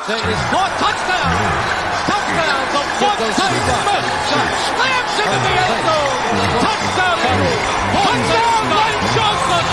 Devontae is caught. Touchdown! Touchdown! Devontae Smith slams into the end zone. Touchdown! Touchdown! Lane Johnson!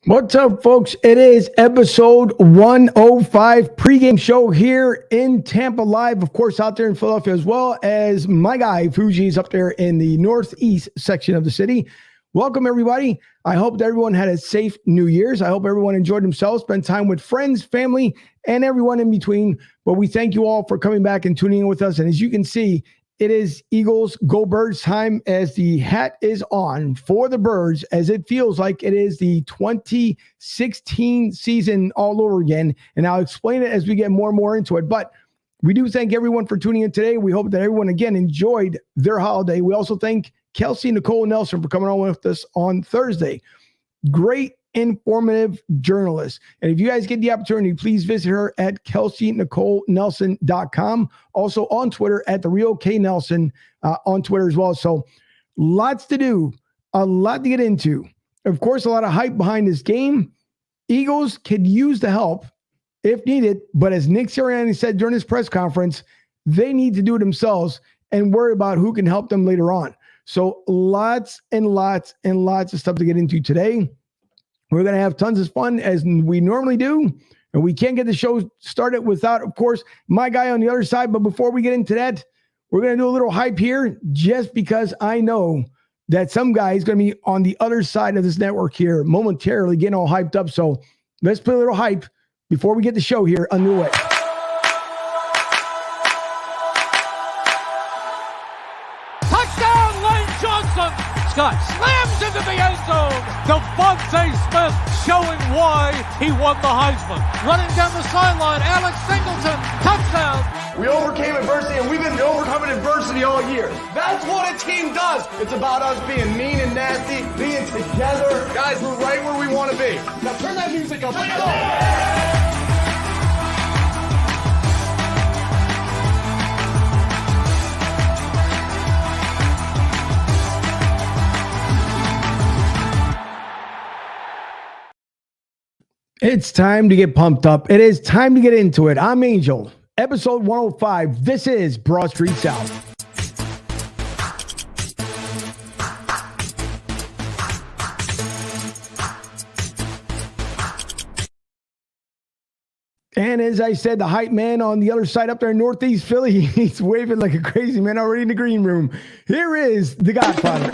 What's up, folks? It is episode 105 pregame show here in Tampa live, of course, out there in Philadelphia, as well as my guy Fuji's up there in the northeast section of the city. Welcome, everybody. I hope that everyone had a safe New Year's. I hope everyone enjoyed themselves, spent time with friends, family, and everyone in between. But we thank you all for coming back and tuning in with us. And as you can see, it is Eagles Go Birds time as the hat is on for the Birds, as it feels like it is the 2016 season all over again. And I'll explain it as we get more and more into it. But we do thank everyone for tuning in today. We hope that everyone, again, enjoyed their holiday. We also thank Kelsey Nicole Nelson for coming on with us on Thursday. Great, informative journalist. And if you guys get the opportunity, please visit her at KelseyNicoleNelson.com. Also on Twitter at The Real K Nelson on Twitter as well. So lots to do, a lot to get into. Of course, a lot of hype behind this game. Eagles could use the help if needed, but as Nick Sirianni said during his press conference, they need to do it themselves and worry about who can help them later on. So lots and lots and lots of stuff to get into today. We're going to have tons of fun as we normally do, and we can't get the show started without, of course, my guy on the other side. But before we get into that, we're going to do a little hype here just because I know that some guy is going to be on the other side of this network here momentarily getting all hyped up. So let's put a little hype before we get the show here underway. Touchdown, Lane Johnson! Scott slams into the end zone. Devontae Smith showing why he won the Heisman. Running down the sideline, Alex Singleton, touchdown. We overcame adversity, and we've been overcoming adversity all year. That's what a team does. It's about us being mean and nasty, being together. Guys, we're right where we want to be. Now turn that music up. Let's go. It's time to get pumped up. It is time to get into it. I'm Angel, episode 105. This is Broad Street South. And as I said, the hype man on the other side up there in Northeast Philly, he's waving like a crazy man already in the green room. Here is the Godfather.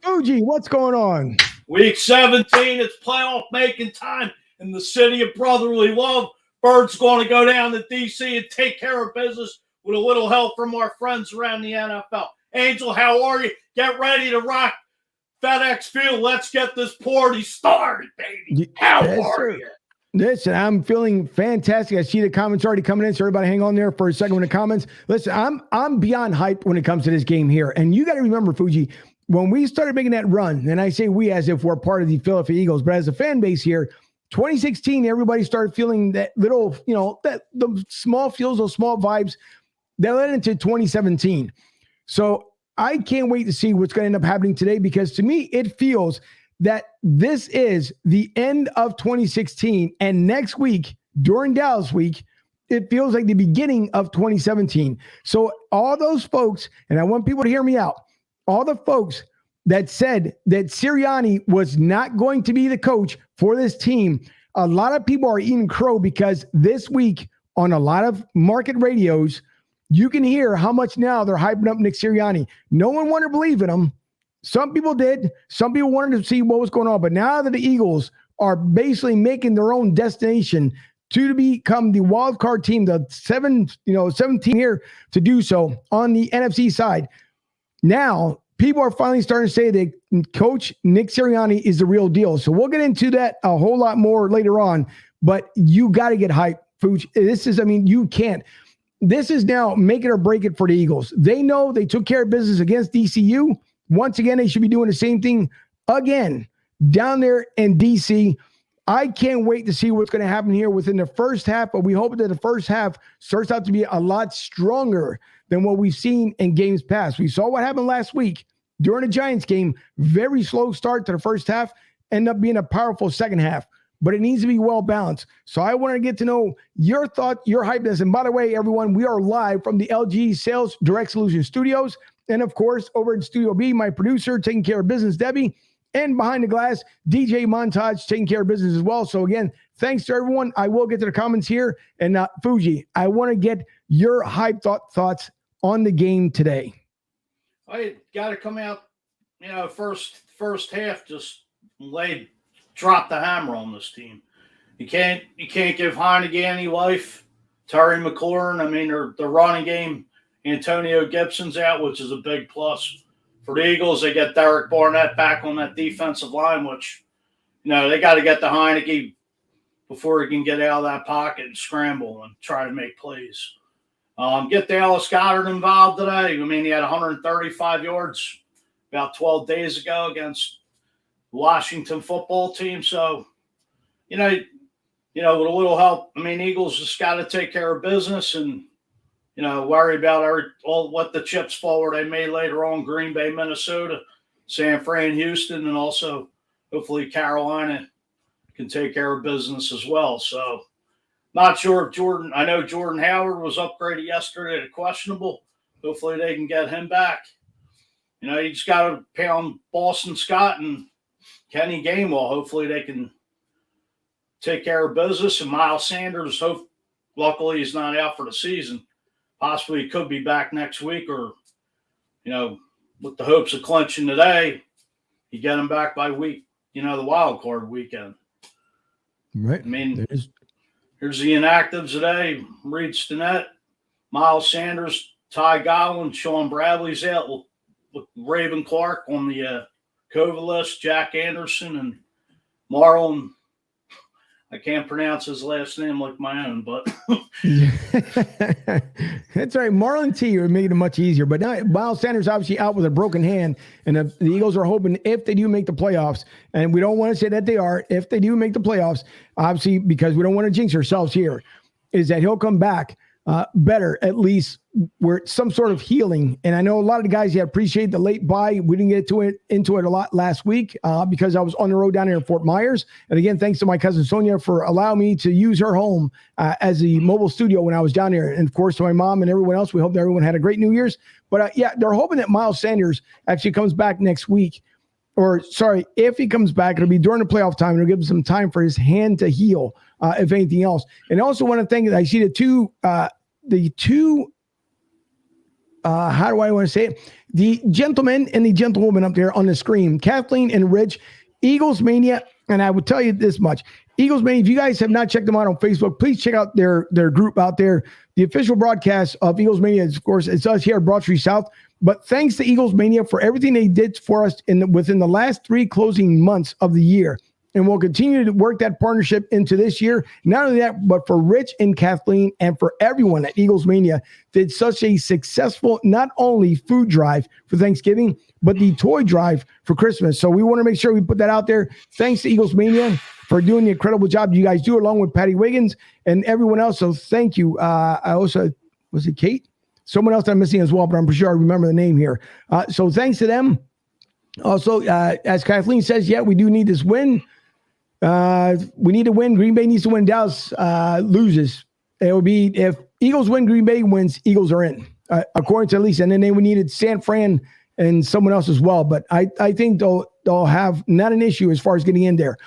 Fuji, what's going on? Week 17, it's playoff making time in the city of brotherly love. Birds going to go down to DC and take care of business with a little help from our friends around the NFL. Angel, how are you? Get ready to rock FedEx Field. Let's get this party started, baby. How are you? Listen, I'm feeling fantastic. I see the comments already coming in, so everybody hang on there for a second with the comments. Listen, I'm beyond hype when it comes to this game here. And you got to remember, Fuji, when we started making that run, and I say we as if we're part of the Philadelphia Eagles, but as a fan base here, 2016, everybody started feeling that little, that the small feels, those small vibes that led into 2017. So I can't wait to see what's going to end up happening today, because to me, it feels that this is the end of 2016. And next week, during Dallas week, it feels like the beginning of 2017. So all those folks, and I want people to hear me out, all the folks that said that Sirianni was not going to be the coach for this team, a lot of people are eating crow, because this week on a lot of market radios, you can hear how much now they're hyping up Nick Sirianni. No one wanted to believe in him. Some people did. Some people wanted to see what was going on. But now that the Eagles are basically making their own destination to become the wild card team, the 17 here to do so on the NFC side, now people are finally starting to say that Coach Nick Sirianni is the real deal. So we'll get into that a whole lot more later on. But you got to get hyped, Fuji. You can't. This is now make it or break it for the Eagles. They know they took care of business against DCU. Once again, they should be doing the same thing again down there in DC. I can't wait to see what's going to happen here within the first half, but we hope that the first half starts out to be a lot stronger than what we've seen in games past. We saw what happened last week during the Giants game. Very slow start to the first half, end up being a powerful second half, but it needs to be well balanced. So I want to get to know your thought, your hypeness. And by the way, everyone, we are live from the LG Sales Direct Solutions Studios. And of course, over in Studio B, my producer taking care of business, Debbie. And behind the glass, DJ Montage taking care of business as well. So again, thanks to everyone. I will get to the comments here. And Fuji, I want to get your hype thoughts on the game today. I got to come out, first half, just drop the hammer on this team. You can't give Heineke any life. Terry McLaurin, the running game, Antonio Gibson's out, which is a big plus. For the Eagles, they get Derek Barnett back on that defensive line, which, they got to get the Heineke before he can get out of that pocket and scramble and try to make plays. Get Dallas Goedert involved today. He had 135 yards about 12 days ago against the Washington football team. So, with a little help, Eagles just got to take care of business and, worry about all what the chips fall where they may later on. Green Bay, Minnesota, San Fran, Houston, and also hopefully Carolina can take care of business as well. So not sure if I know Jordan Howard was upgraded yesterday to questionable. Hopefully they can get him back. You just got to pound Boston Scott and Kenny Gainwell. Hopefully they can take care of business. And Miles Sanders, luckily he's not out for the season. Possibly he could be back next week or, with the hopes of clinching today, you get him back by week, the wild card weekend. Right. Here's the inactives today. Reed Stinnett, Miles Sanders, Ty Godwin, Sean Bradley's out with Raven Clark on the COVID list, Jack Anderson, and Marlon. I can't pronounce his last name like my own, but that's all right. Marlon T would make it much easier. But now Miles Sanders obviously out with a broken hand, and the Eagles are hoping if they do make the playoffs, and we don't want to say that they are, if they do make the playoffs, obviously because we don't want to jinx ourselves here, is that he'll come back better, at least where some sort of healing. And I know a lot of the guys appreciate the late bye. We didn't get into it a lot last week because I was on the road down here in Fort Myers. And again, thanks to my cousin Sonia for allowing me to use her home as a mobile studio when I was down there. And of course, to my mom and everyone else, we hope that everyone had a great New Year's. But they're hoping that Miles Sanders actually comes back next week. Or sorry, if he comes back, it'll be during the playoff time. It'll give him some time for his hand to heal, if anything else. And I also want to thank, I see the two, how do I want to say it? The gentleman and the gentlewoman up there on the screen, Kathleen and Rich, Eagles Mania. And I would tell you this much. Eagles Mania, if you guys have not checked them out on Facebook, please check out their group out there. The official broadcast of Eagles Mania, of course, it's us here at Broad Street South. But thanks to Eagles Mania for everything they did for us within the last 3 closing months of the year. And we'll continue to work that partnership into this year. Not only that, but for Rich and Kathleen and for everyone at Eagles Mania did such a successful, not only food drive for Thanksgiving, but the toy drive for Christmas. So we want to make sure we put that out there. Thanks to Eagles Mania for doing the incredible job you guys do, along with Patty Wiggins and everyone else. So thank you. I also, was it Kate? Someone else I'm missing as well, but I'm pretty sure I remember the name here. So thanks to them. Also, as Kathleen says, we do need this win. We need to win. Green Bay needs to win. Dallas loses. It would be if Eagles win, Green Bay wins, Eagles are in, according to at least. And then we needed San Fran and someone else as well. But I think they'll have not an issue as far as getting in there.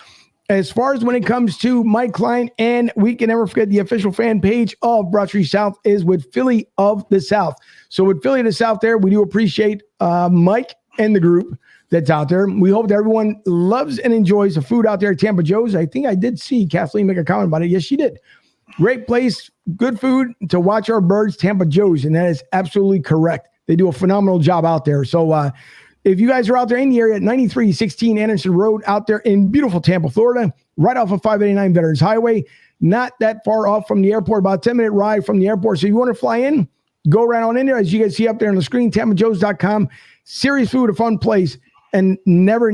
As far as when it comes to Mike Klein, and we can never forget the official fan page of Broad Street South is with Philly of the South. So with Philly of the South there, we do appreciate Mike and the group that's out there. We hope that everyone loves and enjoys the food out there at Tampa Joe's. I think I did see Kathleen make a comment about it. Yes, she did. Great place, good food to watch our birds, Tampa Joe's, and that is absolutely correct. They do a phenomenal job out there. So if you guys are out there in the area at 9316 Anderson Road out there in beautiful Tampa, Florida, right off of 589 Veterans Highway, not that far off from the airport, about a 10-minute ride from the airport. So if you want to fly in, go right on in there. As you guys see up there on the screen, TampaJoes.com. Serious food, a fun place. and never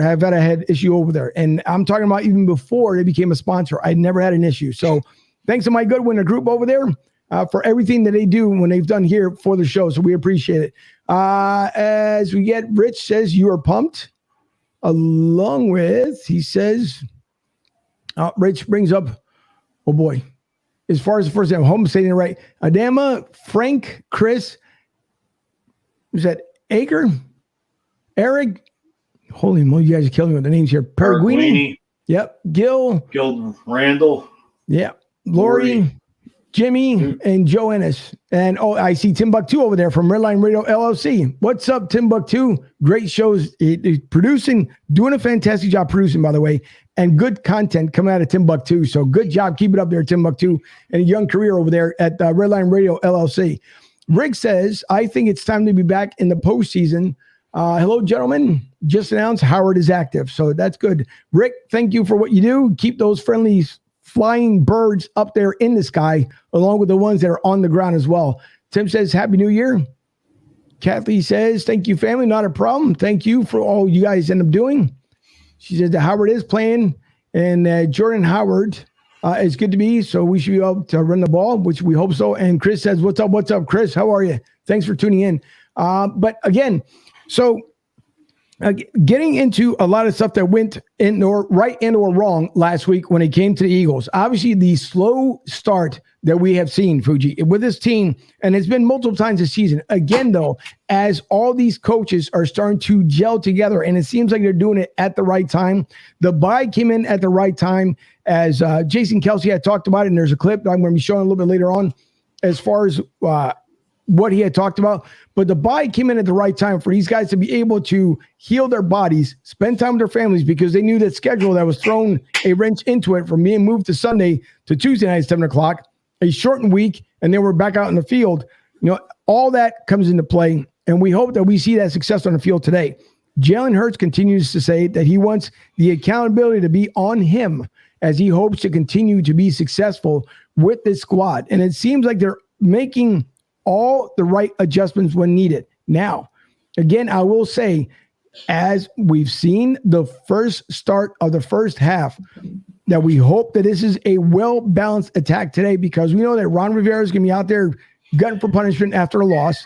have had a head issue over there. And I'm talking about even before they became a sponsor, I never had an issue. So thanks to my Goodwin group over there for everything that they do when they've done here for the show. So we appreciate it. As we get, Rich says you are pumped. Along with, he says, Rich brings up, oh boy, as far as the first name, home saying it right, Adama, Frank, Chris, is that Aker? Eric, holy moly, you guys are killing me with the names here. Perguini. Yep. Gil, Randall. Yeah. Lori, Jimmy, and Joe Ennis. And I see Timbuktu over there from Redline Radio LLC. What's up, Timbuktu? Great shows. He's producing, doing a fantastic job producing, by the way, and good content coming out of Timbuktu. So good job. Keep it up there, Timbuktu, and a young career over there at Redline Radio LLC. Rick says, I think it's time to be back in the postseason. Hello, gentlemen. Just announced Howard is active. So that's good. Rick, thank you for what you do. Keep those friendly flying birds up there in the sky, along with the ones that are on the ground as well. Tim says, Happy New Year. Kathy says, thank you, family. Not a problem. Thank you for all you guys end up doing. She says that Howard is playing, and Jordan Howard is good to be, so we should be able to run the ball, which we hope so. And Chris says, what's up, Chris? How are you? Thanks for tuning in. But again, so getting into a lot of stuff that went in or right and or wrong last week when it came to the Eagles. Obviously, the slow start that we have seen, Fuji, with this team, and it's been multiple times this season. Again, though, as all these coaches are starting to gel together, and it seems like they're doing it at the right time. The bye came in at the right time, as Jason Kelsey had talked about it, and there's a clip that I'm going to be showing a little bit later on as far as what he had talked about. But the bye came in at the right time for these guys to be able to heal their bodies, spend time with their families, because they knew that schedule that was thrown a wrench into it from being moved to Sunday to Tuesday night at 7 o'clock, a shortened week, and then we're back out in the field. You know, all that comes into play, and we hope that we see that success on the field today. Jalen Hurts continues to say that he wants the accountability to be on him as he hopes to continue to be successful with this squad. And it seems like they're making all the right adjustments when needed. Now, again, I will say, as we've seen the first start of the first half, that we hope that this is a well-balanced attack today, because we know that Ron Rivera is going to be out there gunning for punishment after a loss.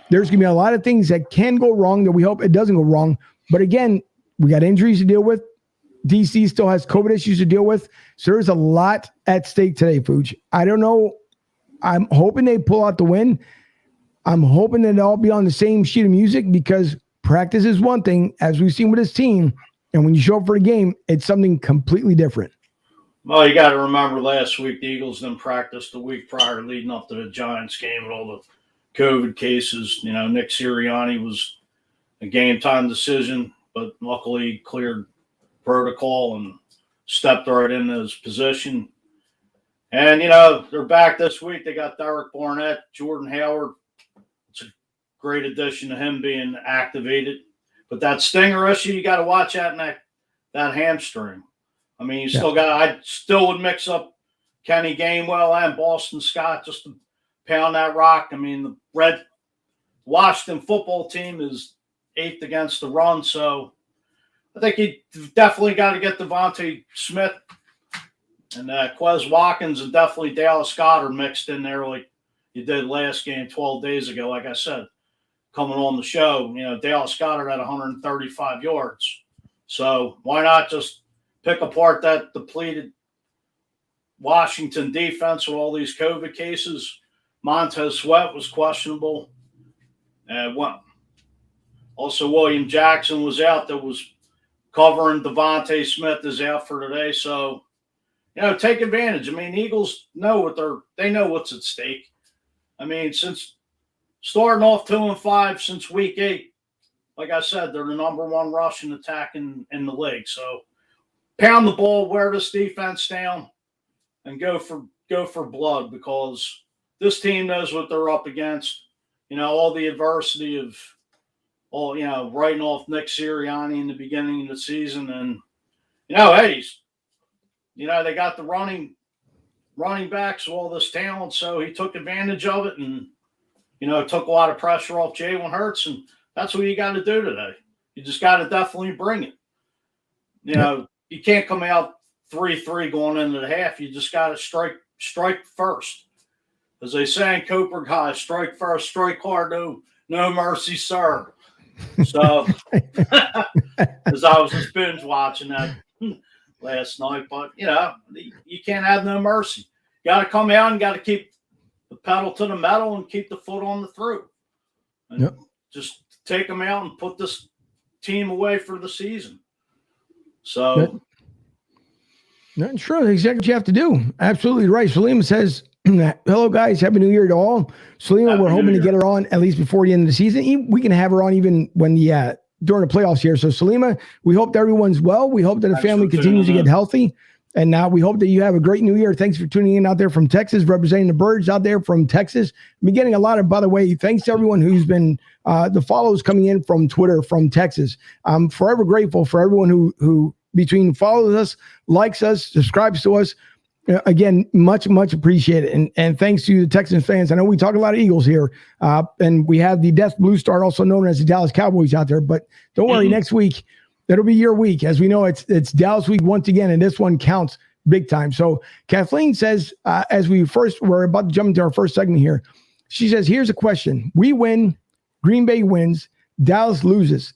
There's going to be a lot of things that can go wrong that we hope it doesn't go wrong. But again, we got injuries to deal with. DC still has COVID issues to deal with. So there's a lot at stake today, Fuj. I don't know. I'm hoping they pull out the win. I'm hoping that they'll all be on the same sheet of music, because practice is one thing, as we've seen with this team. And when you show up for a game, it's something completely different. Well, you got to remember last week, the Eagles didn't practice the week prior leading up to the Giants game with all the COVID cases. You know, Nick Sirianni was a game-time decision, but luckily he cleared protocol and stepped right into his position. And, you know, they're back this week. They got Derek Barnett, Jordan Howard. It's a great addition to him being activated. But that stinger issue, you got to watch out in that hamstring. I mean, you still got – I still would mix up Kenny Gainwell and Boston Scott just to pound that rock. I mean, the Red Washington football team is 8th against the run, so I think you definitely got to get Devontae Smith and Quez Watkins and definitely Dallas Goedert mixed in there like you did last game 12 days ago. Like I said, coming on the show, you know, Dallas Goedert had 135 yards. So why not just pick apart that depleted Washington defense with all these COVID cases? Montez Sweat was questionable. Also, William Jackson was out, that was covering. Devontae Smith is out for today. So, you know, take advantage. I mean, the Eagles know they know what's at stake. I mean, since starting off 2-5 since week 8, like I said, they're the number one rushing attack in the league. So pound the ball, wear this defense down, and go for blood, because this team knows what they're up against. You know, all the adversity of writing off Nick Sirianni in the beginning of the season. And, you know, hey, you know, they got the running backs with all this talent, so he took advantage of it and, you know, took a lot of pressure off Jalen Hurts, and that's what you got to do today. You just got to definitely bring it. You know, you can't come out 3-3 going into the half. You just got to strike first. As they say in Cooper guys, strike first, strike hard, no mercy, sir. So, as I was just binge watching that last night, but you can't have no mercy. You got to come out and got to keep the pedal to the metal and keep the foot on the throat. And just take them out and put this team away for the season. So, not sure. That's exactly what you have to do. Absolutely right. Salima says, hello, guys. Happy New Year to all. Salima, we're hoping to get her on at least before the end of the season. We can have her on even when during the playoffs here. So, Salima, we hope that everyone's well. We hope that the family continues to get healthy. And now we hope that you have a great New Year. Thanks for tuning in out there from Texas, representing the Birds out there from Texas. I've been getting a lot of, by the way, thanks to everyone who's been the follows coming in from Twitter from Texas. I'm forever grateful for everyone who between follows us, likes us, subscribes to us. Again, much, much appreciated. And thanks to the Texans fans. I know we talk a lot of Eagles here, and we have the Death Blue Star, also known as the Dallas Cowboys out there. But don't worry, next week, it'll be your week. As we know, it's Dallas week once again, and this one counts big time. So Kathleen says, as we're about to jump into our first segment here, she says, here's a question. We win, Green Bay wins, Dallas loses.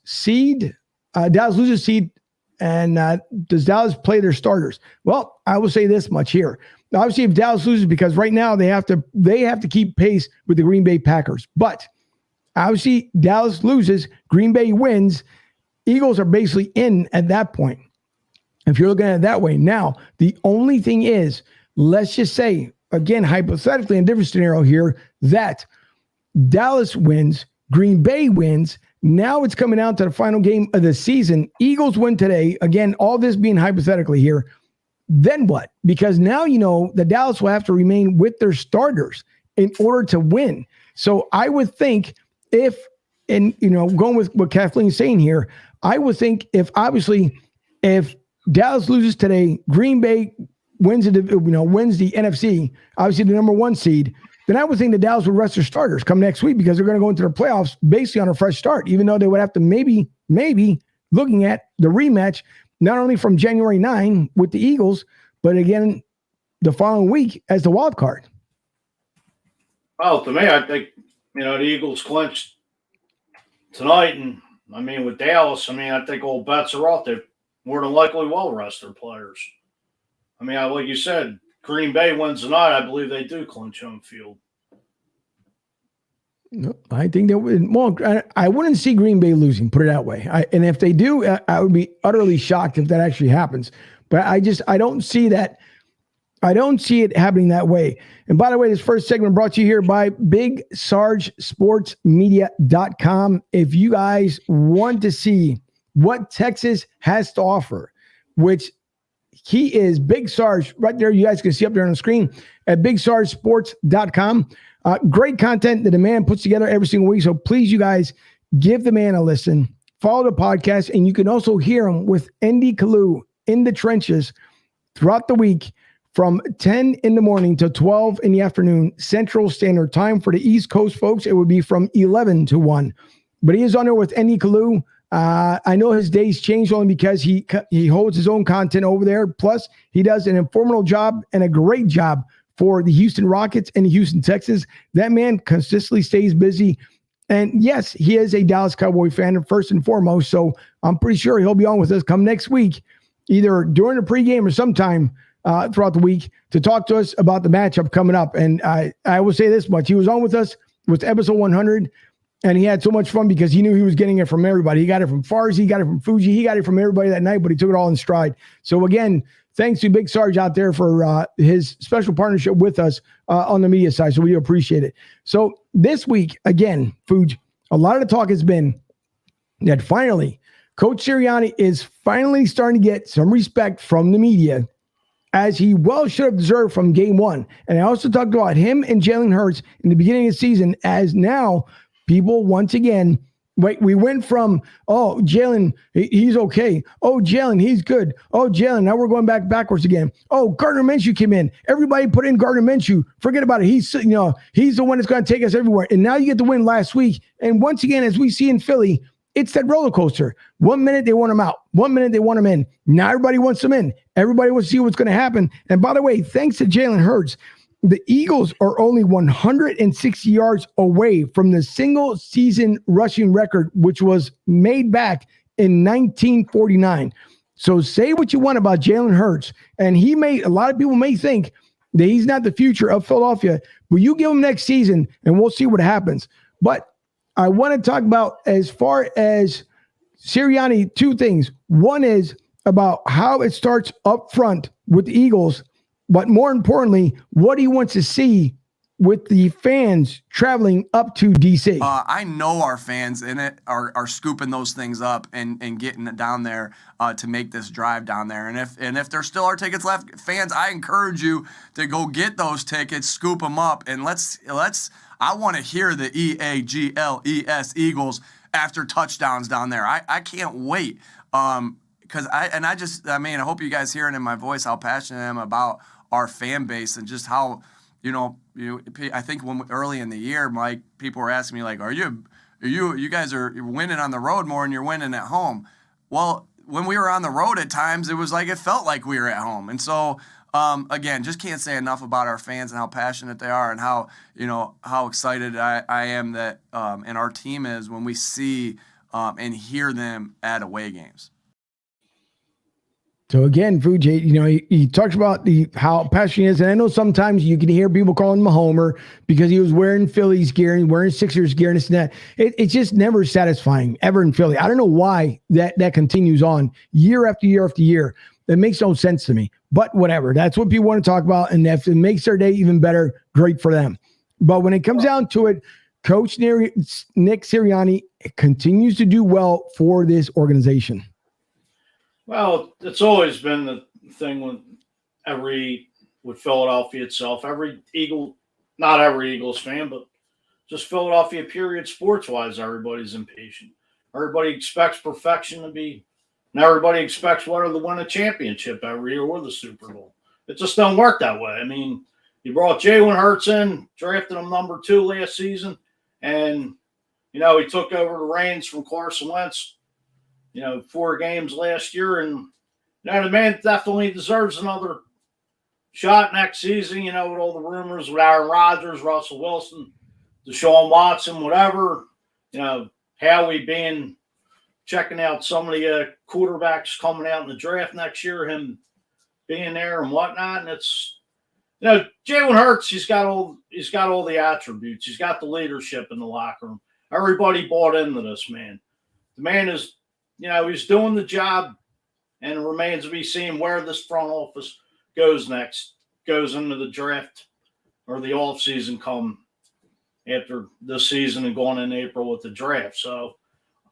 Dallas loses seed, and does Dallas play their starters? Well, I will say this much here. Obviously, if Dallas loses, because right now they have to keep pace with the Green Bay Packers. But obviously, Dallas loses, Green Bay wins, Eagles are basically in at that point, if you're looking at it that way. Now, the only thing is, let's just say, again, hypothetically, in a different scenario here, that Dallas wins, Green Bay wins. Now it's coming out to the final game of the season. Eagles win today. Again, all this being hypothetically here. Then what? Because now you know that Dallas will have to remain with their starters in order to win. So I would think going with what Kathleen's saying here, I would think if Dallas loses today, Green Bay wins the NFC, obviously the number 1 seed, then I would think that Dallas would rest their starters come next week, because they're going to go into their playoffs basically on a fresh start, even though they would have to maybe looking at the rematch, not only from January 9 with the Eagles, but again, the following week as the wild card. Well, to me, I think, the Eagles clinched tonight, and with Dallas, I think all bets are off. They more than likely will rest their players. Like you said, Green Bay wins tonight. I believe they do clinch home field. No, I think that would. Well, I wouldn't see Green Bay losing. Put it that way. And if they do, I would be utterly shocked if that actually happens. But I don't see that. I don't see it happening that way. And by the way, this first segment brought to you here by BigSargeSportsMedia.com. If you guys want to see what Texas has to offer, which he is Big Sarge right there. You guys can see up there on the screen at BigSargeSports.com. Great content that the man puts together every single week. So please, you guys, give the man a listen. Follow the podcast, and you can also hear him with Andy Kalu in the trenches throughout the week, from 10 in the morning to 12 in the afternoon, Central Standard Time. For the East Coast folks, it would be from 11 to 1. But he is on there with Andy Kalu. I know his days changed only because he holds his own content over there. Plus, he does an informative job and a great job for the Houston Rockets and the Houston Texans. That man consistently stays busy. And yes, he is a Dallas Cowboy fan first and foremost. So I'm pretty sure he'll be on with us come next week, either during the pregame or sometime throughout the week, to talk to us about the matchup coming up. And I will say this much. He was on with us with episode 100, and he had so much fun because he knew he was getting it from everybody. He got it from Farsi, he got it from Fuji, he got it from everybody that night, but he took it all in stride. So again, thanks to Big Sarge out there for his special partnership with us on the media side. So we appreciate it. So this week, again, Fuji, a lot of the talk has been that finally Coach Sirianni is finally starting to get some respect from the media, as he well should have deserved from game one. And I also talked about him and Jalen Hurts in the beginning of the season, as now people once again, we went from, oh, Jalen, he's okay. Oh, Jalen, he's good. Oh, Jalen, now we're going backwards again. Oh, Gardner Minshew came in. Everybody put in Gardner Minshew. Forget about it. He's the one that's going to take us everywhere. And now you get the win last week. And once again, as we see in Philly, it's that roller coaster. 1 minute they want him out. 1 minute they want him in. Now everybody wants him in. Everybody wants to see what's going to happen. And by the way, thanks to Jalen Hurts, the Eagles are only 160 yards away from the single season rushing record, which was made back in 1949. So say what you want about Jalen Hurts. And a lot of people may think that he's not the future of Philadelphia, but you give him next season and we'll see what happens. But I want to talk about, as far as Sirianni, two things. One is about how it starts up front with the Eagles, but more importantly, what he wants to see with the fans traveling up to DC. I know our fans in it are scooping those things up and getting it down there to make this drive down there. And if there still are tickets left, fans, I encourage you to go get those tickets, scoop them up, and I want to hear the EAGLES Eagles after touchdowns down there. I can't wait. Because I hope you guys hearing in my voice how passionate I am about our fan base and just how, I think when early in the year, Mike, people were asking me like, you guys are winning on the road more than you're winning at home. Well, when we were on the road at times, it was like, it felt like we were at home. And so, again, just can't say enough about our fans and how passionate they are and how excited I am that, and our team is when we see, and hear them at away games. So again, Fuji, he talks about how passionate he is, and I know sometimes you can hear people calling him a homer because he was wearing Phillies gear and wearing Sixers gear and this and that. It's just never satisfying ever in Philly. I don't know why that continues on year after year after year. That makes no sense to me. But whatever, that's what people want to talk about, and if it makes their day even better, great for them. But when it comes down to it, Coach Nick Sirianni continues to do well for this organization. Well, it's always been the thing with Philadelphia itself. Not every Eagles fan, but just Philadelphia period sports-wise, everybody's impatient. Everybody expects perfection to be, and everybody expects whether to win a championship every year or the Super Bowl. It just don't work that way. I mean, you brought Jalen Hurts in, drafted him number 2 last season, and, he took over the reins from Carson Wentz 4 games last year, and the man definitely deserves another shot next season, with all the rumors with Aaron Rodgers, Russell Wilson, Deshaun Watson, whatever, Howie checking out some of the quarterbacks coming out in the draft next year, him being there and whatnot. And it's, Jalen Hurts, he's got all the attributes. He's got the leadership in the locker room. Everybody bought into this man. The man is, he's doing the job, and it remains to be seen where this front office goes next, goes into the draft or the offseason come after this season and going in April with the draft. So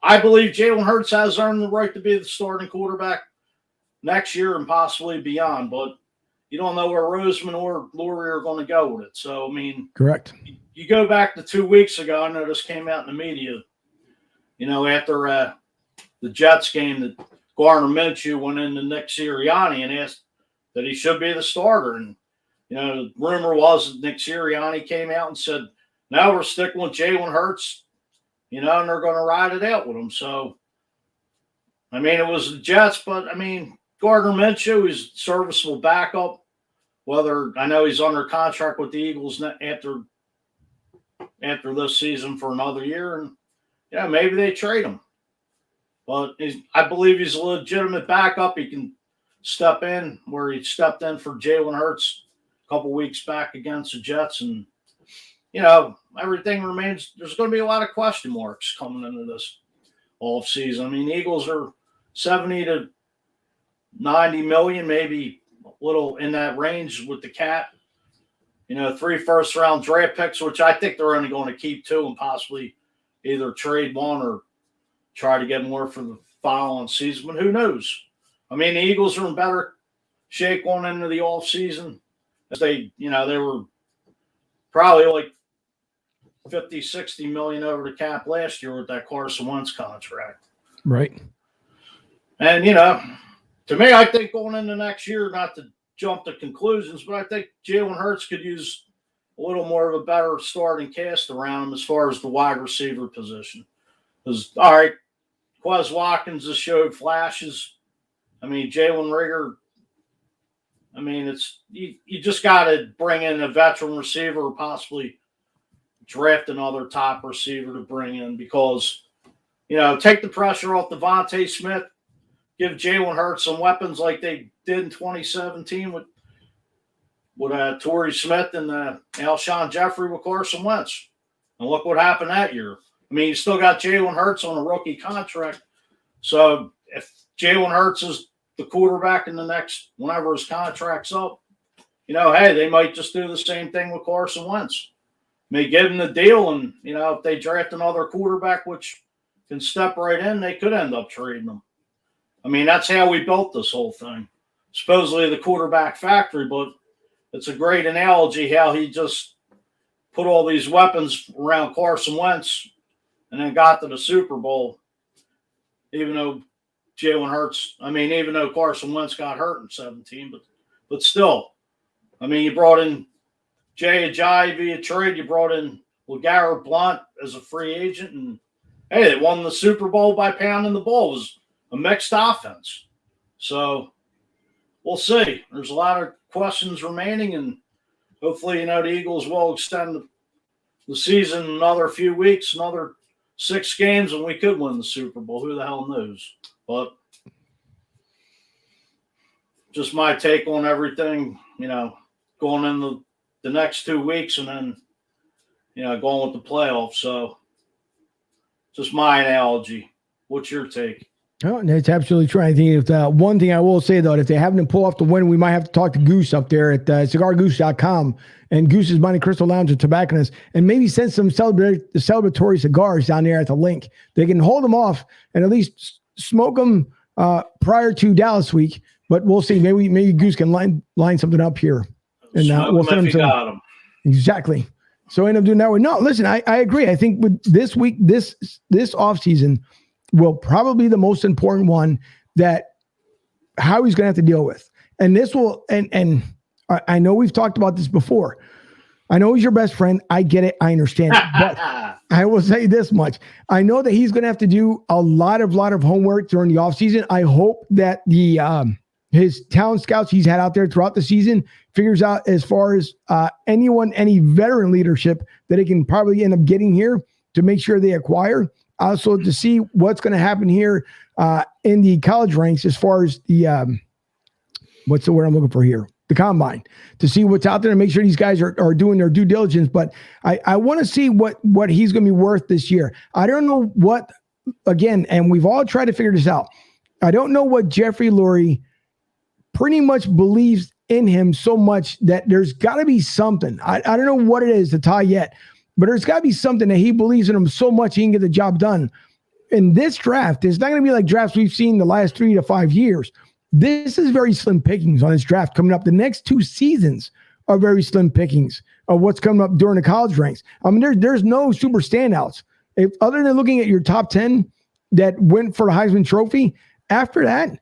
I believe Jalen Hurts has earned the right to be the starting quarterback next year and possibly beyond, but you don't know where Roseman or Lurie are going to go with it. So, correct. You go back to 2 weeks ago, I know this came out in the media, after the Jets game, that Gardner Minshew went into Nick Sirianni and asked that he should be the starter. And, the rumor was that Nick Sirianni came out and said, no, we're sticking with Jalen Hurts, and they're going to ride it out with him. So, it was the Jets, but, Gardner Minshew is serviceable backup, whether I know he's under contract with the Eagles after this season for another year. And, maybe they trade him. But I believe he's a legitimate backup. He can step in where he stepped in for Jalen Hurts a couple weeks back against the Jets. And, everything remains – there's going to be a lot of question marks coming into this offseason. Eagles are 70 to 90 million, maybe a little in that range with the cap. 3 first-round draft picks, which I think they're only going to keep 2 and possibly either trade 1 or try to get more for the following season, but who knows? The Eagles are in better shape going into the offseason. They were probably like 50, 60 million over the cap last year with that Carson Wentz contract. Right. And, to me, I think going into next year, not to jump to conclusions, but I think Jalen Hurts could use a little more of a better starting cast around him as far as the wide receiver position. Because, all right, Quez Watkins has showed flashes. I mean, Jalen Rigger. I mean, you just got to bring in a veteran receiver or possibly draft another top receiver to bring in because, take the pressure off Devontae Smith, give Jalen Hurts some weapons like they did in 2017 with Torrey Smith and Alshon Jeffrey with Carson Wentz. And look what happened that year. I mean, you still got Jalen Hurts on a rookie contract. So if Jalen Hurts is the quarterback in the next, whenever his contract's up, hey, they might just do the same thing with Carson Wentz. May give him the deal, and, if they draft another quarterback, which can step right in, they could end up trading them. I mean, that's how we built this whole thing. Supposedly the quarterback factory, but it's a great analogy how he just put all these weapons around Carson Wentz and then got to the Super Bowl, even though Carson Wentz got hurt in 17, but still, I mean, you brought in Jay Ajayi via trade. You brought in LeGarrette Blount as a free agent, and hey, they won the Super Bowl by pounding the ball. It was a mixed offense. So we'll see. There's a lot of questions remaining, and hopefully, the Eagles will extend the season another few weeks, another 6 games, and we could win the Super Bowl. Who the hell knows? But just my take on everything, going in the next 2 weeks and then, going with the playoffs. So just my analogy. What's your take? Oh, that's absolutely true. I think one thing I will say, though, if they happen to pull off the win, we might have to talk to Goose up there at cigargoose.com and Goose's Monte Cristo Lounge and Tobacconist and maybe send some celebratory cigars down there at the link. They can hold them off and at least smoke them prior to Dallas week, but we'll see. Maybe Goose can line something up here. And we'll send them some. Exactly. So end up doing that way. No, listen, I agree. I think with this week, this offseason will probably be the most important one that Howie's going to have to deal with. And this will, and I know we've talked about this before. I know he's your best friend. I get it. I understand it. But I will say this much. I know that he's going to have to do a lot of homework during the offseason. I hope that his talent scouts he's had out there throughout the season figures out as far as any veteran leadership that he can probably end up getting here to make sure they acquire. Also to see what's going to happen here in the college ranks as far as the what's the word I'm looking for here? The combine, to see what's out there and make sure these guys are doing their due diligence. But I want to see what he's going to be worth this year. I don't know what, again, and we've all tried to figure this out. I don't know what Jeffrey Lurie pretty much believes in him so much that there's got to be something. I don't know what it is to tie yet, but there's got to be something that he believes in him so much he can get the job done. In this draft, it's not going to be like drafts we've seen the last 3 to 5 years. This is very slim pickings on this draft coming up. The next 2 seasons are very slim pickings of what's coming up during the college ranks. I mean, there's no super standouts. Other than looking at your top 10 that went for the Heisman Trophy, after that,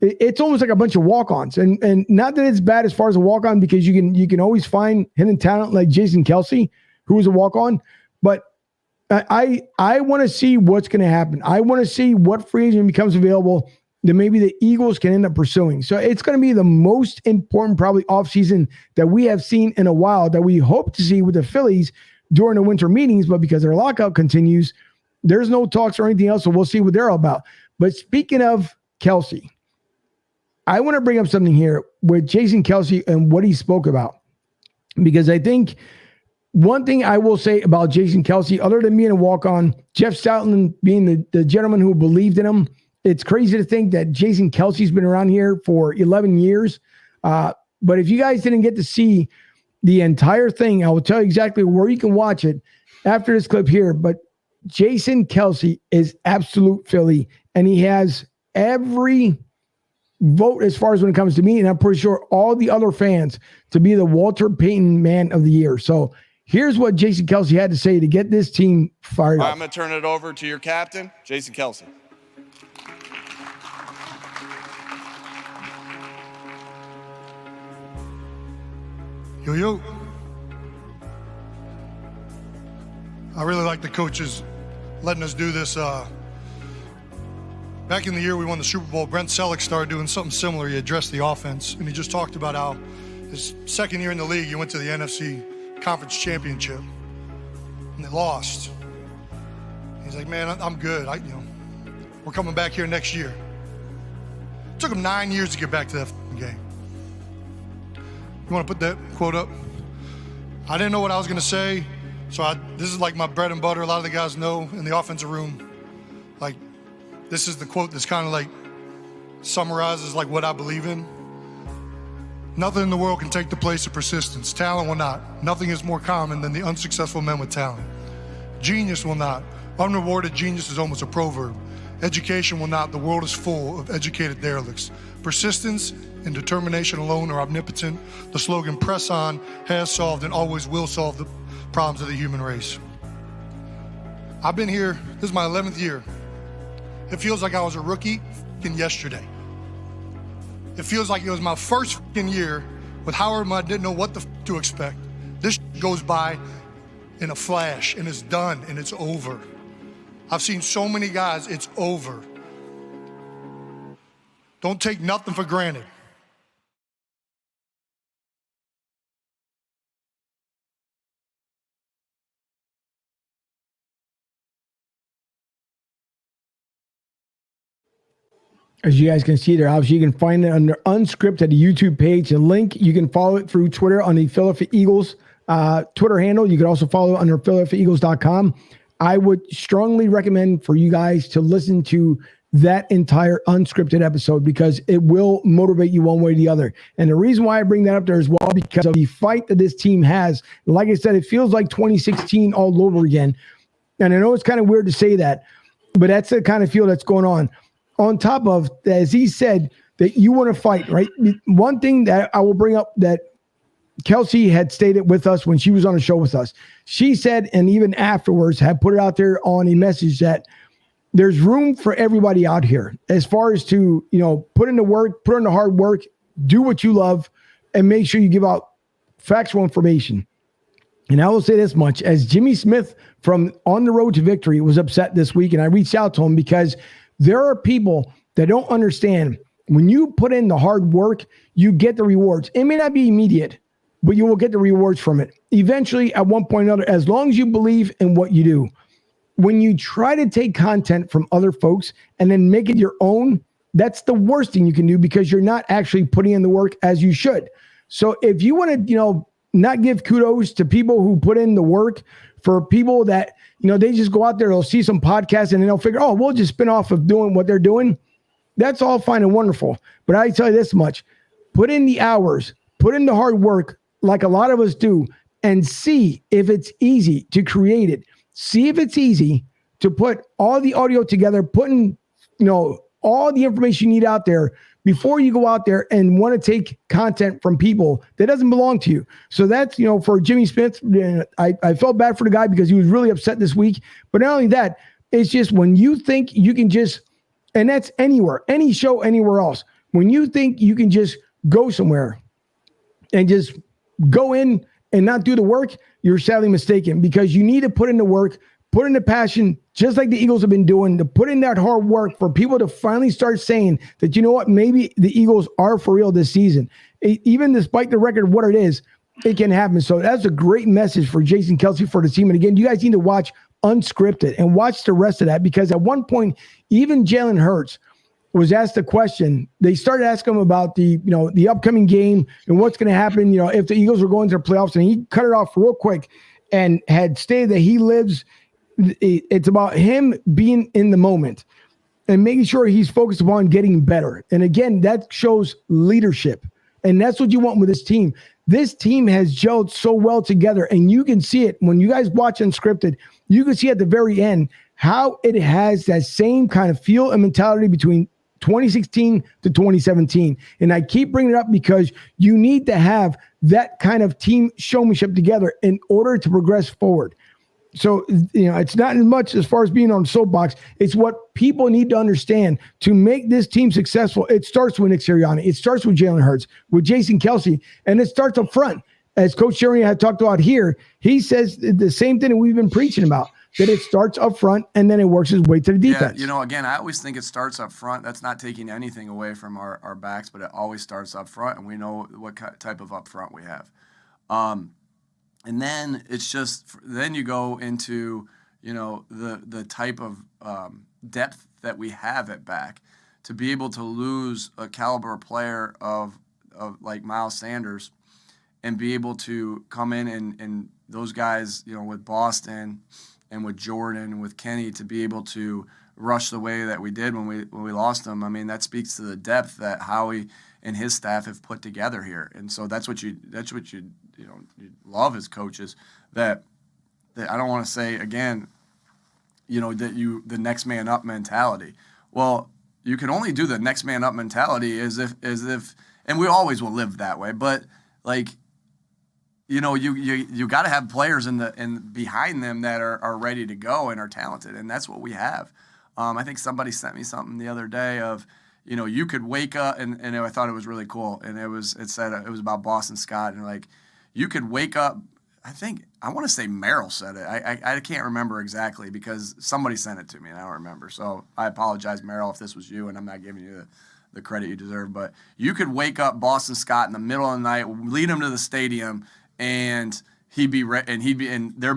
it's almost like a bunch of walk-ons. And not that it's bad as far as a walk-on, because you can always find hidden talent like Jason Kelsey, who was a walk-on. But I want to see what's going to happen. I want to see what free agent becomes available that maybe the Eagles can end up pursuing. So it's going to be the most important probably offseason that we have seen in a while, that we hope to see with the Phillies during the winter meetings. But because their lockout continues, there's no talks or anything else, so we'll see what they're all about. But speaking of Kelsey, I want to bring up something here with Jason Kelsey and what he spoke about, because I think one thing I will say about Jason Kelsey, other than being a walk-on, Jeff Stoutland being the gentleman who believed in him, it's crazy to think that Jason Kelsey's been around here for 11 years. But if you guys didn't get to see the entire thing, I will tell you exactly where you can watch it after this clip here. But Jason Kelsey is absolute Philly, and he has every vote as far as when it comes to me, and I'm pretty sure all the other fans, to be the Walter Payton Man of the Year. So here's what Jason Kelsey had to say to get this team fired up. I'm going to turn it over to your captain, Jason Kelsey. Yo. I really like the coaches letting us do this Back in the year we won the Super Bowl, Brent Selleck started doing something similar. He addressed the offense, and he just talked about how his second year in the league, he went to the NFC Conference Championship, and they lost. He's like, man, I'm good. We're coming back here next year. It took him 9 years to get back to that game. You want to put that quote up? I didn't know what I was going to say, so this is like my bread and butter. A lot of the guys know in the offensive room, like, this is the quote that's kind of like summarizes like what I believe in. Nothing in the world can take the place of persistence. Talent will not. Nothing is more common than the unsuccessful men with talent. Genius will not. Unrewarded genius is almost a proverb. Education will not. The world is full of educated derelicts. Persistence and determination alone are omnipotent. The slogan, press on, has solved and always will solve the problems of the human race. I've been here, this is my 11th year. It feels like I was a rookie yesterday. It feels like it was my first year with Howard, I didn't know what to expect. This goes by in a flash, and it's done, and it's over. I've seen so many guys, it's over. Don't take nothing for granted. As you guys can see there, obviously you can find it under Unscripted, the YouTube page. The link, you can follow it through Twitter on the Philadelphia Eagles Twitter handle. You can also follow it under PhiladelphiaEagles.com. I would strongly recommend for you guys to listen to that entire Unscripted episode because it will motivate you one way or the other. And the reason why I bring that up there as well, because of the fight that this team has. Like I said, it feels like 2016 all over again. And I know it's kind of weird to say that, but that's the kind of feel that's going on. On top of, as he said, that you want to fight, right? One thing that I will bring up that Kelsey had stated with us when she was on a show with us, she said, and even afterwards had put it out there on a message that there's room for everybody out here as far as to, put in the work, put in the hard work, do what you love, and make sure you give out factual information. And I will say this much, as Jimmy Smith from On the Road to Victory was upset this week, and I reached out to him because there are people that don't understand when you put in the hard work, you get the rewards. It may not be immediate, but you will get the rewards from it. Eventually, at one point or another, as long as you believe in what you do. When you try to take content from other folks and then make it your own, that's the worst thing you can do because you're not actually putting in the work as you should. So if you want to, not give kudos to people who put in the work, for people that, they just go out there, they'll see some podcasts and then they'll figure, we'll just spin off of doing what they're doing. That's all fine and wonderful. But I tell you this much, put in the hours, put in the hard work like a lot of us do, and see if it's easy to create it. See if it's easy to put all the audio together, putting, all the information you need out there before you go out there and want to take content from people that doesn't belong to you. So that's, for Jimmy Smith, I felt bad for the guy because he was really upset this week. But not only that, it's just when you think you can just, and that's anywhere, any show, anywhere else, when you think you can just go somewhere and just go in and not do the work, you're sadly mistaken because you need to put in the work, put in the passion, just like the Eagles have been doing, to put in that hard work for people to finally start saying that, maybe the Eagles are for real this season. Even despite the record of what it is, it can happen. So that's a great message for Jason Kelsey for the team. And again, you guys need to watch Unscripted and watch the rest of that because at one point, even Jalen Hurts was asked a question. They started asking him about the upcoming game and what's going to happen, if the Eagles were going to the playoffs. And he cut it off real quick and had stated that he lives, it's about him being in the moment and making sure he's focused upon getting better. And again, that shows leadership. And that's what you want with this team. This team has gelled so well together. And you can see it when you guys watch Unscripted. You can see at the very end how it has that same kind of feel and mentality between 2016 to 2017. And I keep bringing it up because you need to have that kind of team showmanship together in order to progress forward. So, it's not as much as far as being on the soapbox. It's what people need to understand to make this team successful. It starts with Nick Sirianni. It starts with Jalen Hurts, with Jason Kelsey, and it starts up front. As Coach Sirianni had talked about here, he says the same thing that we've been preaching about. that it starts up front and then it works its way to the defense. Yeah, again, I always think it starts up front. That's not taking anything away from our backs, but it always starts up front, and we know what type of up front we have. And then it's just then you go into the type of depth that we have at back to be able to lose a caliber player of like Miles Sanders and be able to come in and those guys with Boston and with Jordan and with Kenny to be able to rush the way that we did when we lost them. I mean, that speaks to the depth that Howie and his staff have put together here. And so that's what you love as coaches, that I don't want to say again, that the next man up mentality. Well, you can only do the next man up mentality as if and we always will live that way, but like you got to have players in behind them that are ready to go and are talented, and that's what we have. I think somebody sent me something the other day of you could wake up and I thought it was really cool, and it said it was about Boston Scott, and like you could wake up. I want to say Merrill said it. I can't remember exactly because somebody sent it to me and I don't remember. So I apologize, Merrill, if this was you, and I'm not giving you the credit you deserve. But you could wake up Boston Scott in the middle of the night, lead him to the stadium, and there'd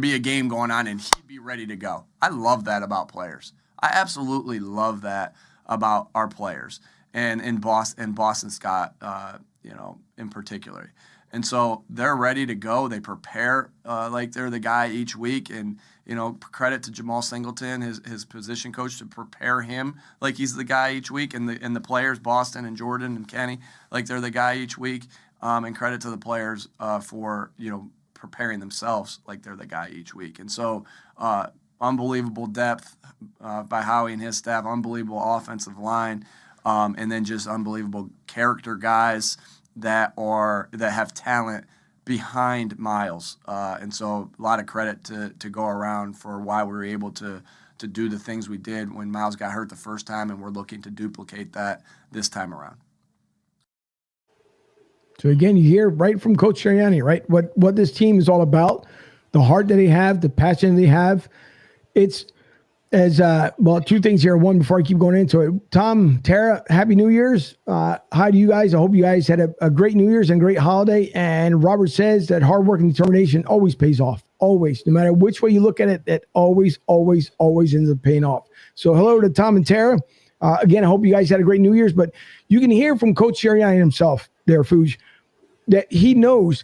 be a game going on, and he'd be ready to go. I love that about players. I absolutely love that about our players, and Boston Scott, in particular. And so they're ready to go. They prepare like they're the guy each week. And, credit to Jamal Singleton, his position coach, to prepare him like he's the guy each week. And the players, Boston and Jordan and Kenny, like they're the guy each week. And credit to the players for, preparing themselves like they're the guy each week. And so unbelievable depth by Howie and his staff, unbelievable offensive line, and then just unbelievable character guys that have talent behind Miles, and so a lot of credit to go around for why we were able to do the things we did when Miles got hurt the first time, and we're looking to duplicate that this time around. So again, you hear right from Coach Sirianni, right? What this team is all about, the heart that they have, the passion they have. It's as two things here. One, before I keep going into it, Tom, Tara, Happy New Year's. Hi to you guys. I hope you guys had a great New Year's and great holiday. And Robert says that hard work and determination always pays off. Always, no matter which way you look at it, that always ends up paying off. So hello to Tom and Tara. Again, I hope you guys had a great New Year's. But you can hear from Coach Sirianni himself there, Fuge, that he knows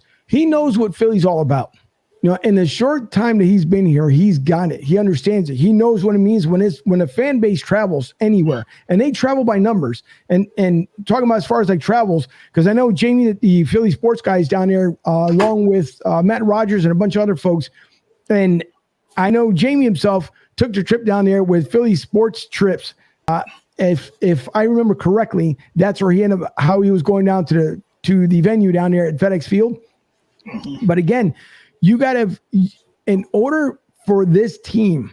what Philly's all about. In the short time that he's been here, he's got it. He understands it. He knows what it means when a fan base travels anywhere, and they travel by numbers. And talking about as far as like travels, because I know Jamie, the Philly sports guy, is down there along with Matt Rogers and a bunch of other folks. And I know Jamie himself took the trip down there with Philly sports trips. If I remember correctly, that's where he ended up, how he was going down to the venue down there at FedEx Field. But again, you got to, in order for this team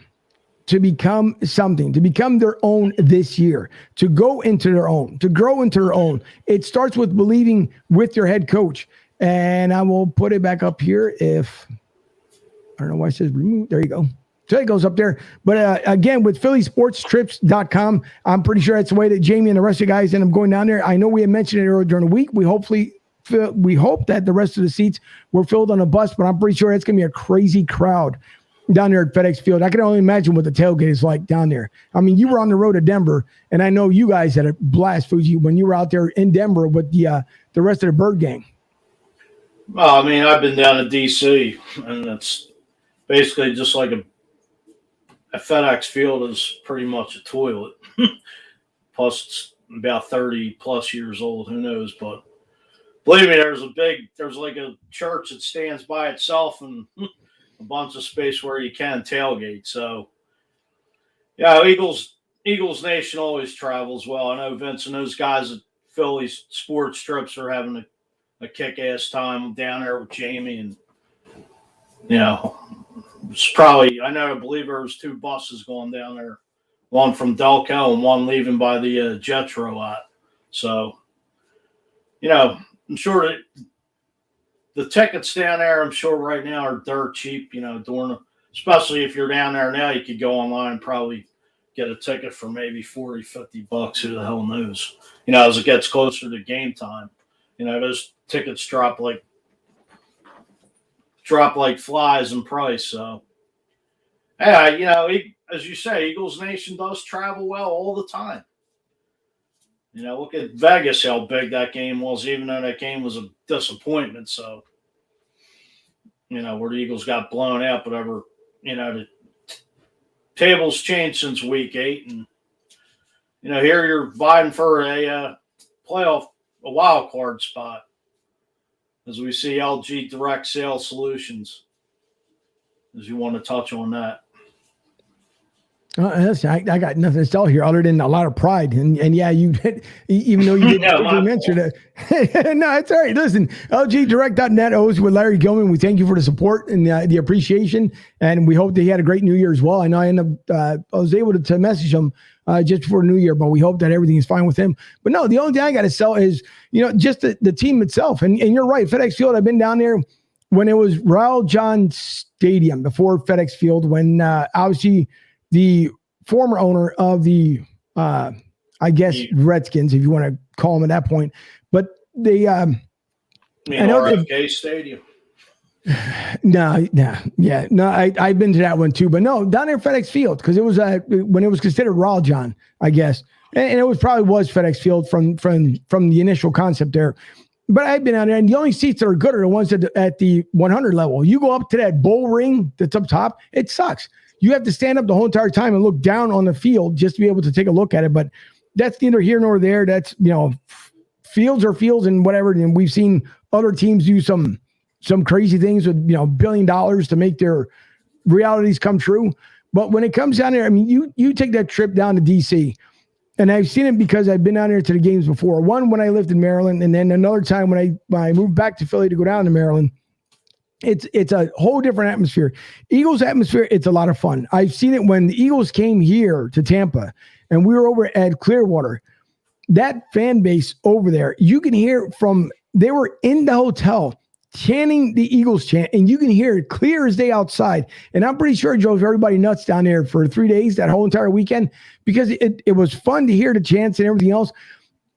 to become something, to become their own this year, to go into their own, to grow into their own, it starts with believing with your head coach. And I will put it back up here if, I don't know why it says remove. There you go. So it goes up there. But again, with phillysportstrips.com, I'm pretty sure that's the way that Jamie and the rest of the guys end up going down there. I know we had mentioned it earlier during the week. We hope that the rest of the seats were filled on a bus, but I'm pretty sure it's going to be a crazy crowd down there at FedEx Field. I can only imagine what the tailgate is like down there. I mean, you were on the road to Denver, and I know you guys had a blast, Fuji, when you were out there in Denver with the rest of the Bird Gang. Well, I mean, I've been down to DC, and it's basically just like a FedEx Field is pretty much a toilet. Plus, it's about 30-plus years old. Who knows, but believe me, there's like a church that stands by itself and a bunch of space where you can tailgate. So, yeah, Eagles Nation always travels well. I know Vince and those guys at Philly's sports trips are having a kick-ass time down there with Jamie. And, it's probably, I believe there was 2 buses going down there, one from Delco and one leaving by the Jetro lot. So, I'm sure that the tickets down there, I'm sure right now are dirt cheap, during especially if you're down there now, you could go online and probably get a ticket for maybe $40, $50. Who the hell knows? As it gets closer to game time, those tickets drop like flies in price. So, yeah, as you say, Eagles Nation does travel well all the time. Look at Vegas, how big that game was, even though that game was a disappointment. So, where the Eagles got blown out, whatever, the tables changed since week 8. And, here you're vying for a wild card spot as we see LG Direct Sales Solutions, as you want to touch on that. Listen, I got nothing to tell here other than a lot of pride. And yeah, you did, even though you didn't mention it. No, it's all right. Listen, LGdirect.net owes with Larry Gilman. We thank you for the support and the appreciation. And we hope that he had a great New Year as well. I know I was able to message him just before New Year, but we hope that everything is fine with him. But no, the only thing I got to sell is, just the team itself. And you're right, FedEx Field, I've been down there when it was Raul John Stadium before FedEx Field, when obviously the former owner of the, Redskins, if you want to call them at that point, but they, RFK Stadium. I've been to that one too, but no, down there FedEx Field, because it was when it was considered Raul John, I guess, and it was FedEx Field from the initial concept there. But I've been out there, and the only seats that are good are the ones at the 100 level. You go up to that bowl ring that's up top, it sucks. You have to stand up the whole entire time and look down on the field just to be able to take a look at it. But that's neither here nor there. That's, fields are fields and whatever. And we've seen other teams do some crazy things with, $1 billion to make their realities come true. But when it comes down there, I mean, you take that trip down to DC, and I've seen it because I've been down there to the games before. One, when I lived in Maryland, and then another time when I moved back to Philly to go down to Maryland. It's a whole different atmosphere. Eagles atmosphere, it's a lot of fun. I've seen it when the Eagles came here to Tampa and we were over at Clearwater. That fan base over there, you can hear they were in the hotel chanting the Eagles chant, and you can hear it clear as day outside. And I'm pretty sure it drove everybody nuts down there for 3 days, that whole entire weekend, because it was fun to hear the chants and everything else.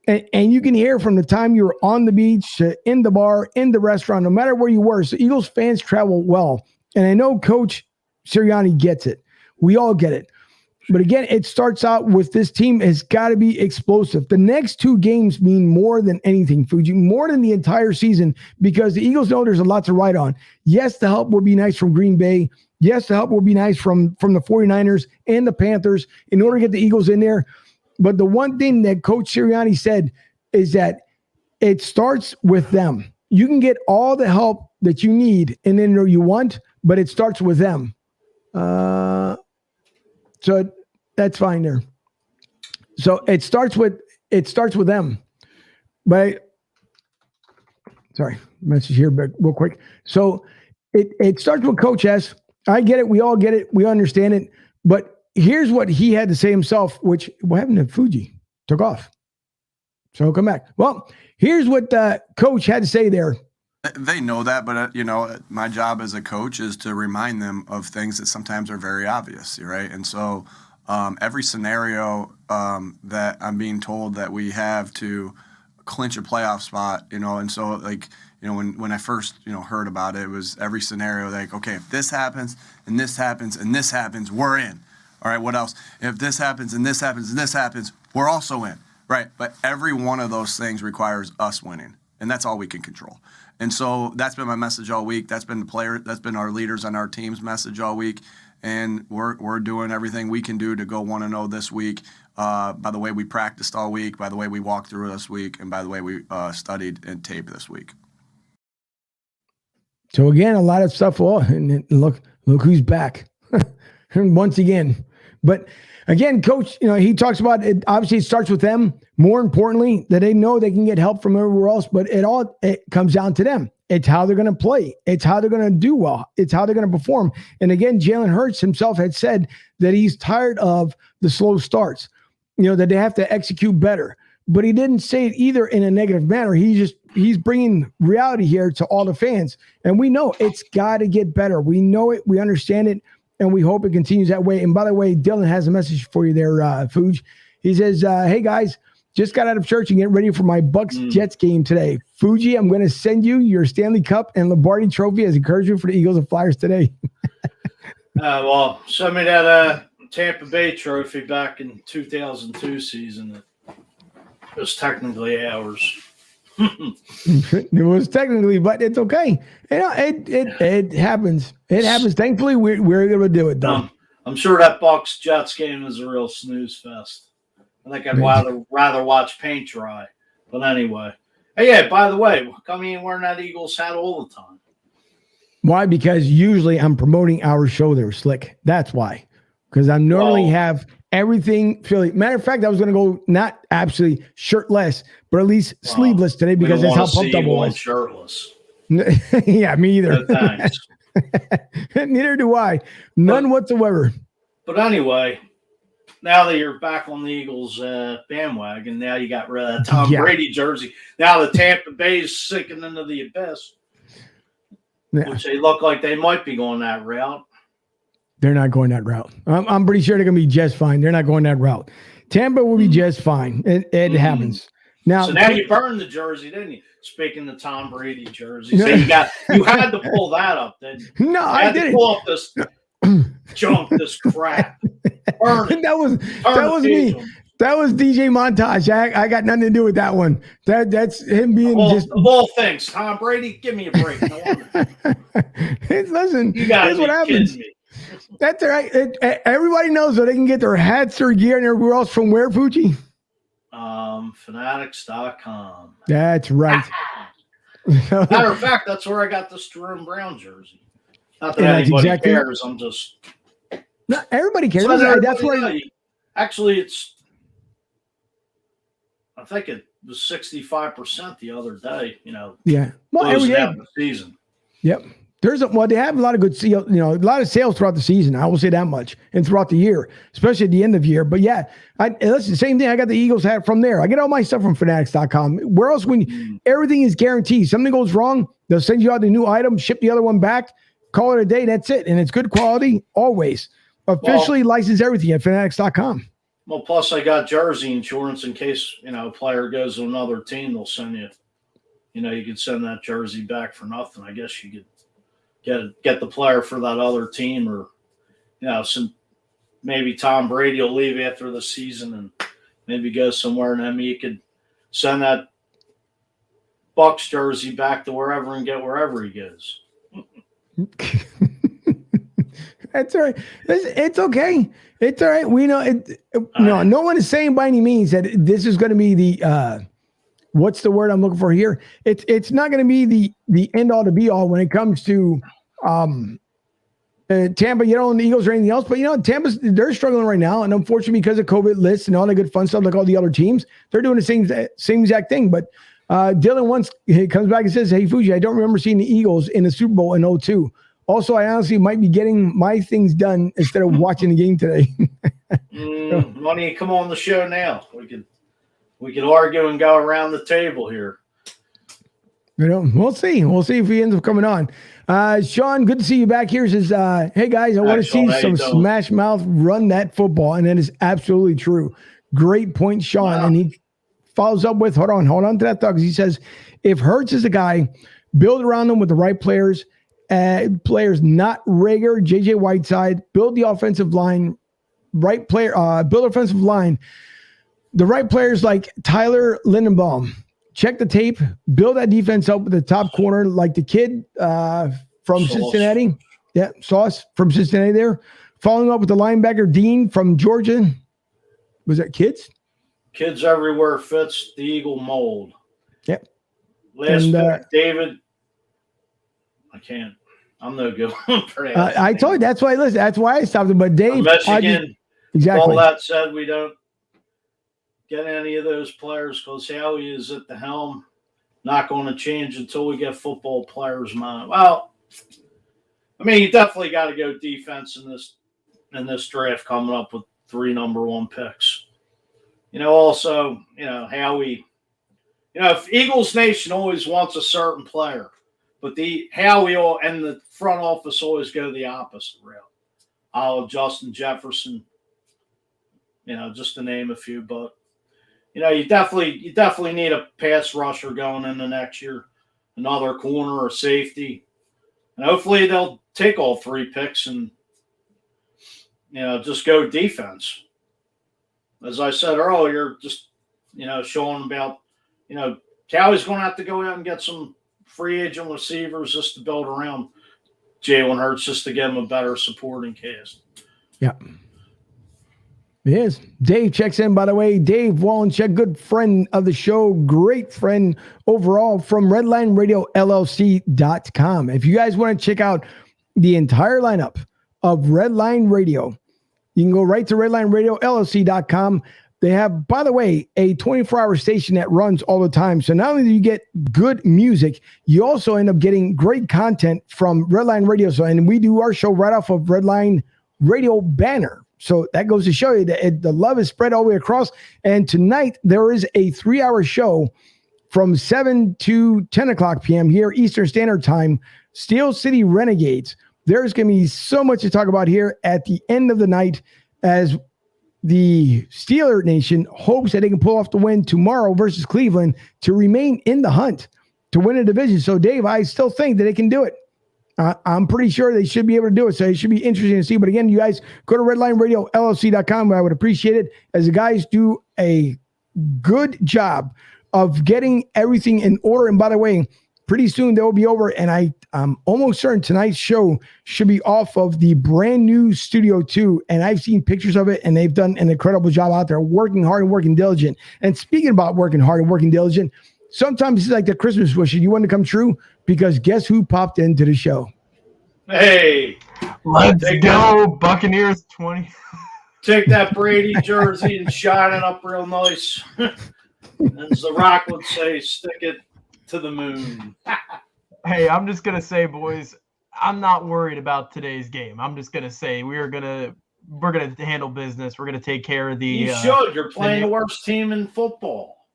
And you can hear from the time you were on the beach to in the bar, in the restaurant, no matter where you were. So Eagles fans travel well. And I know Coach Sirianni gets it. We all get it. But again, it starts out with this team has got to be explosive. The next 2 games mean more than anything, Fuji, more than the entire season, because the Eagles know there's a lot to ride on. Yes, the help will be nice from Green Bay. Yes, the help will be nice from the 49ers and the Panthers in order to get the Eagles in there. But the one thing that Coach Sirianni said is that it starts with them. You can get all the help that you need and then you want, but it starts with them. So that's fine there. So it starts with them. But sorry, message here, but real quick. So it starts with Coach S. I get it. We all get it. We understand it. But here's what he had to say himself, which what happened to Fuji? Took off. So come back. Well, here's what Coach had to say there. They know that, but my job as a coach is to remind them of things that sometimes are very obvious, right? And so every scenario that I'm being told that we have to clinch a playoff spot, and so when I first heard about it, it was every scenario like, okay, if this happens and this happens and this happens, we're in. All right, what else? If this happens and this happens and this happens, we're also in, right? But every one of those things requires us winning, and that's all we can control. And so that's been my message all week. That's been that's been our leaders on our team's message all week, and we're doing everything we can do to go 1-0 this week. By the way we practiced all week, by the way we walked through this week, and by the way we studied and taped this week. So again, a lot of stuff. Oh, and look who's back once again. But again, Coach, he talks about it. Obviously, it starts with them. More importantly, that they know they can get help from everywhere else, but it comes down to them. It's how they're going to play. It's how they're going to do well. It's how they're going to perform. And again, Jalen Hurts himself had said that he's tired of the slow starts, that they have to execute better. But he didn't say it either in a negative manner. He's bringing reality here to all the fans. And we know it's got to get better. We know it. We understand it. and we hope it continues that way. And by the way, Dylan has a message for you there, Fuge. He says, hey, guys, just got out of church and getting ready for my Bucks-Jets game today. Fuji, I'm going to send you your Stanley Cup and Lombardi trophy as encouragement for the Eagles and Flyers today. Well, send me that Tampa Bay trophy back in 2002 season. It was technically ours. It was technically, but it's okay. You know, it happens. It happens. Thankfully, we're able to do it, though. I'm sure that Bucks-Jets game is a real snooze fest. I think I'd rather watch paint dry. But anyway. Hey, yeah, by the way, come in wearing that Eagles hat all the time. Why? Because usually I'm promoting our show there, Slick. That's why. Because I normally have everything Philly. Matter of fact, I was going to go not absolutely shirtless, but at least sleeveless today because that's how pumped I was. Shirtless. Yeah, me either. No, thanks. Neither do I. None whatsoever. But anyway, now that you're back on the Eagles bandwagon, now you got rid of that Tom Brady jersey. Now the Tampa Bay is sinking into the abyss, which they look like they might be going that route. They're not going that route. I'm pretty sure they're going to be just fine. They're not going that route. Tampa will be just fine. It happens. So now you burned the jersey, didn't you? Speaking of Tom Brady jersey, so you had to pull that up, didn't you? No, I didn't. Pull up this junk, this crap. Burn it. That was me. That was DJ Montage. I got nothing to do with that one. That's him being of all things. Tom Brady, give me a break. Listen, you guys what happens. Me. That's all right. Everybody knows that they can get their hats, their gear, and everywhere else from where, Fuji? Fanatics.com. That's right. Matter of fact, that's where I got the Jerome Brown jersey. Not that anybody cares. I'm just. No, everybody cares. That's where. Actually, I think it was 65% the other day. You know. Yeah. Well, every day. The season. Yep. They have a lot of good sales, a lot of sales throughout the season. I will say that much, and throughout the year, especially at the end of the year. But yeah, listen, same thing. I got the Eagles hat from there. I get all my stuff from Fanatics.com. Where else? Everything is guaranteed. Something goes wrong, they'll send you out the new item, ship the other one back, call it a day. That's it, and it's good quality always. Officially licensed everything at Fanatics.com. Well, plus I got jersey insurance in case a player goes to another team. They'll send you. You could send that jersey back for nothing. I guess you could. Get the player for that other team, or maybe Tom Brady will leave after the season and maybe go somewhere, and then you could send that Bucks jersey back to wherever and get wherever he goes. That's all right. It's okay. It's all right. We know it. No one is saying by any means that this is going to be the. What's the word I'm looking for here? It's not going to be the end all to be all when it comes to Tampa, and the Eagles or anything else. But they're struggling right now, and unfortunately because of COVID lists and all the good fun stuff like all the other teams, they're doing the same exact thing. But Dylan once he comes back and says, "Hey Fuji, I don't remember seeing the Eagles in the Super Bowl in 2002. Also, I honestly might be getting my things done instead of watching the game today." Why don't you come on the show now? We could argue and go around the table here. We'll see. We'll see if he ends up coming on. Sean, good to see you back here. Says, hey guys, I want to see some smash mouth run that football. And that is absolutely true. Great point, Sean. Wow. And he follows up with, hold on to that thought. He says, if Hurts is the guy, build around him with the right players, not Rager, JJ Whiteside, build the offensive line, right player, build offensive line. The right players like Tyler Lindenbaum. Check the tape. Build that defense up with the top corner like the kid from Cincinnati. Yeah, Sauce from Cincinnati there. Following up with the linebacker Dean from Georgia. Was that Kids? Kids everywhere fits the Eagle mold. Yep. Last pick, David. I can't. I'm no good for that. I told you that's why. Listen, that's why I stopped it. But Dave, Michigan. Exactly. All that said, we don't get any of those players because Howie is at the helm. Not going to change until we get football players' mind. Well, I mean, you definitely got to go defense in this draft coming up with 3 number 1 picks. Also, Howie. If Eagles Nation always wants a certain player, but the Howie and the front office always go the opposite route. Justin Jefferson, just to name a few. But you definitely need a pass rusher going into next year, another corner or safety, and hopefully they'll take all 3 picks and just go defense. As I said earlier, just showing about Cowie's going to have to go out and get some free agent receivers just to build around Jalen Hurts, just to give him a better supporting cast. Yeah. It is. Dave checks in, by the way. Dave Wallencheck, good friend of the show, great friend overall from RedlineRadioLLC.com. If you guys want to check out the entire lineup of Redline Radio, you can go right to RedlineRadioLLC.com. They have, by the way, a 24-hour station that runs all the time. So not only do you get good music, you also end up getting great content from Redline Radio. So, and we do our show right off of Redline Radio banner. So that goes to show you that the love is spread all the way across. And tonight there is a 3-hour show from 7 to 10 o'clock p.m. here, Eastern Standard Time, Steel City Renegades. There's going to be so much to talk about here at the end of the night as the Steeler Nation hopes that they can pull off the win tomorrow versus Cleveland to remain in the hunt to win a division. So, Dave, I still think that they can do it. I'm pretty sure they should be able to do it. So it should be interesting to see. But again, you guys go to RedlineRadioLLC.com. I would appreciate it as the guys do a good job of getting everything in order. And by the way, pretty soon they'll be over. And I'm almost certain tonight's show should be off of the brand new Studio 2. And I've seen pictures of it, and they've done an incredible job out there, working hard and working diligent. And speaking about working hard and working diligent, sometimes it's like the Christmas wish you want to come true, because guess who popped into the show? Hey, let's go Buccaneers 20. Take that Brady jersey and shine it up real nice. As The Rock would say, stick it to the moon. Hey, I'm just going to say, boys, I'm not worried about today's game. I'm just going to say we're going to handle business. We're going to take care of the You should. You're playing the worst team in football.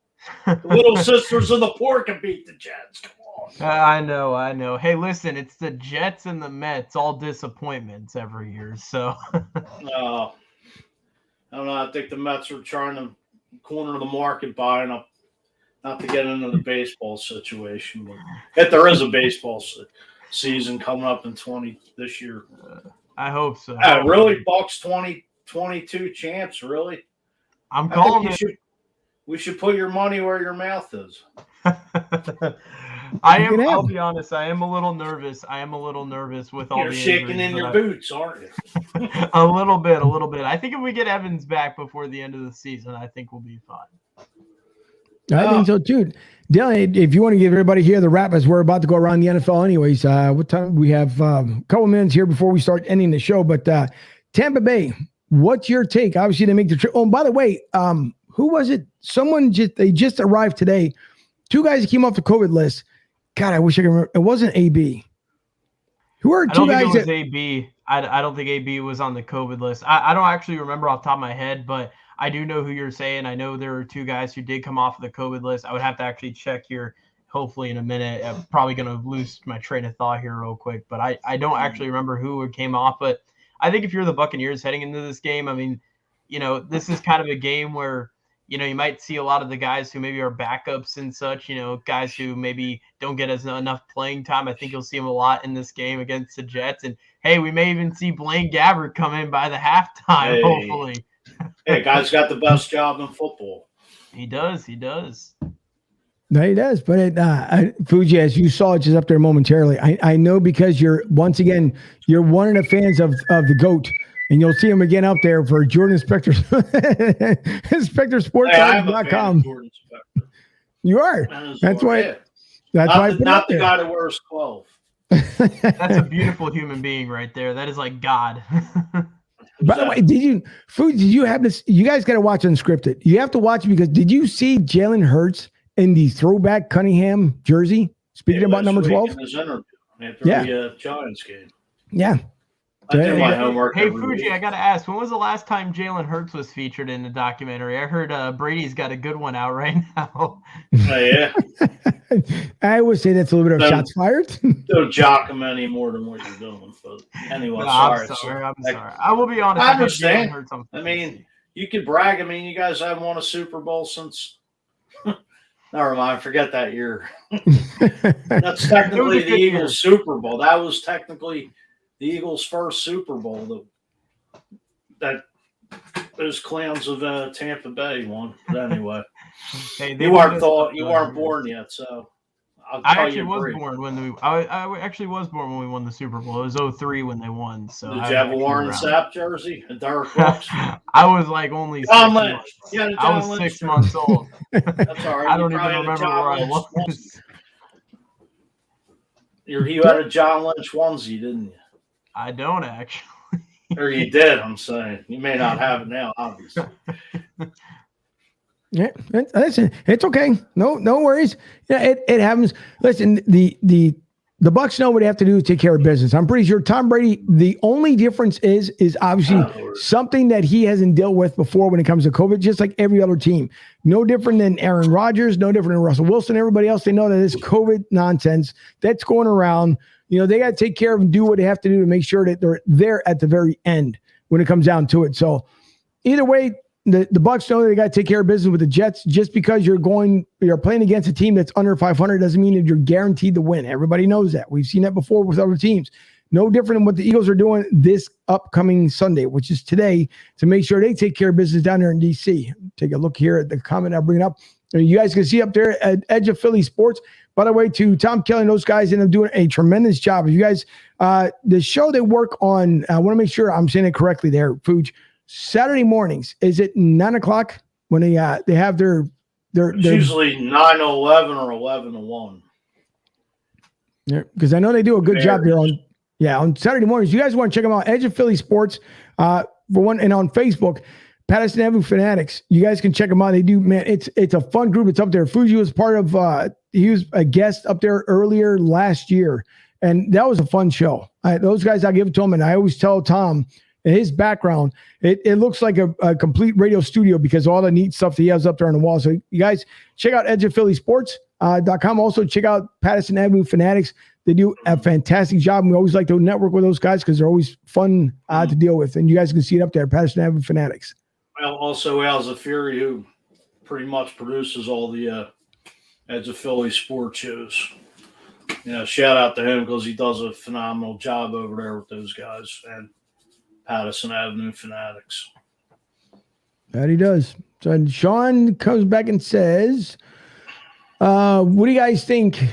The Little Sisters of the Poor can beat the Jets. Come on. I know. Hey, listen, it's the Jets and the Mets, all disappointments every year. So No. I don't know. I think the Mets are trying to corner the market buying up, not to get into the baseball situation, but if there is a baseball season coming up in this year. I hope so. Really? Bucks 2022 chance, really? I'm calling it. We should put your money where your mouth is. I'll be honest, I am a little nervous. With all You're shaking in your boots, aren't you? A little bit. I think if we get Evans back before the end of the season, I think we'll be fine. I think so too. Dylan, if you want to give everybody here the wrap, as we're about to go around the NFL anyways, what time we have a couple minutes here before we start ending the show, but Tampa Bay, what's your take? Obviously they make the trip. Oh, and by the way, who was it? They just arrived today. 2 guys that came off the COVID list. God, I wish I could remember. It wasn't AB. Who are 2 guys? I don't think it was AB. I don't think AB was on the COVID list. I don't actually remember off the top of my head, but I do know who you're saying. I know there are 2 guys who did come off of the COVID list. I would have to actually check here, hopefully in a minute. I'm probably going to lose my train of thought here real quick, but I don't actually remember who came off. But I think if you're the Buccaneers heading into this game, I mean, this is kind of a game where, you might see a lot of the guys who maybe are backups and such, guys who maybe don't get enough playing time. I think you'll see them a lot in this game against the Jets. And, hey, we may even see Blaine Gabbert come in by the halftime, hopefully. Hey, guy's got the best job in football. He does. No, he does. But Fuji, as you saw it just up there momentarily, I know because you're one of the fans of the GOAT. And you'll see him again out there for Jordan Spector, SpectorSports.com. You are. That's why. That's why. Not the guy that wears 12. That's a beautiful human being right there. That is like God. By the way, did you have this? You guys got to watch Unscripted. You have to watch it because did you see Jalen Hurts in the throwback Cunningham jersey? Speaking about number 12. After the Giants game. Yeah. I do my homework. Hey, every Fuji, week. I got to ask, when was the last time Jalen Hurts was featured in a documentary? I heard Brady's got a good one out right now. Oh, yeah. I would say that's a little bit of shots fired. Don't jock him any more than what you're doing. But anyway, I'm sorry. I will be honest. I understand. Hurts I mean, you could brag. I mean, you guys haven't won a Super Bowl since. Never mind. Forget that year. That's technically the Eagles' Super Bowl. That was technically the Eagles' first Super Bowl that those clowns of Tampa Bay won. But anyway, hey, you weren't born yet, so I actually was born when I actually was born when we won the Super Bowl. It was 03 when they won. So did you have a Warren Sapp jersey? A Derek Brooks? I was like only John Lynch. I was 6 months old. That's all right. I don't even remember where I was. You had a John Lynch onesie, didn't you? I don't actually. Or you did, I'm saying. You may not have it now, obviously. Yeah, listen, it's okay. No worries. Yeah, it happens. Listen, the Bucs know what they have to do to take care of business. I'm pretty sure Tom Brady, the only difference is obviously something that he hasn't dealt with before when it comes to COVID, just like every other team. No different than Aaron Rodgers, no different than Russell Wilson, everybody else. They know that this COVID nonsense that's going around. They got to take care of and do what they have to do to make sure that they're there at the very end when it comes down to it. So either way, the Bucs know that they got to take care of business with the Jets. Just because you're playing against a team that's under 500 doesn't mean that you're guaranteed to win. Everybody knows that. We've seen that before with other teams. No different than what the Eagles are doing this upcoming Sunday, which is today, to make sure they take care of business down there in DC. Take a look here at the comment I'll bring it up. You guys can see up there at Edge of Philly Sports. By the way, to Tom Kelly and those guys end up doing a tremendous job. If you guys, the show they work on, I want to make sure I'm saying it correctly there, Fuj. Saturday mornings, is it 9 o'clock when they have their It's usually 9 to 11 or 11 to 1. Yeah, because I know they do a good job here on Saturday mornings. You guys want to check them out, Edge of Philly Sports, for one, and on Facebook, Patterson Avenue Fanatics. You guys can check them out. They do, man, it's a fun group. It's up there. Fuji was part of he was a guest up there earlier last year, and that was a fun show. Those guys, I give it to them, and I always tell Tom, his background, it looks like a complete radio studio because of all the neat stuff that he has up there on the wall. So you guys check out edgeofphillysports.com. Also check out Patterson Avenue Fanatics. They do a fantastic job, and we always like to network with those guys because they're always fun to deal with. And you guys can see it up there, Patterson Avenue Fanatics. Well, also Al Zafiri, who pretty much produces all the Edge of Philly sports shows. Shout out to him because he does a phenomenal job over there with those guys and Patterson Avenue Fanatics. That he does. So Sean comes back and says, what do you guys think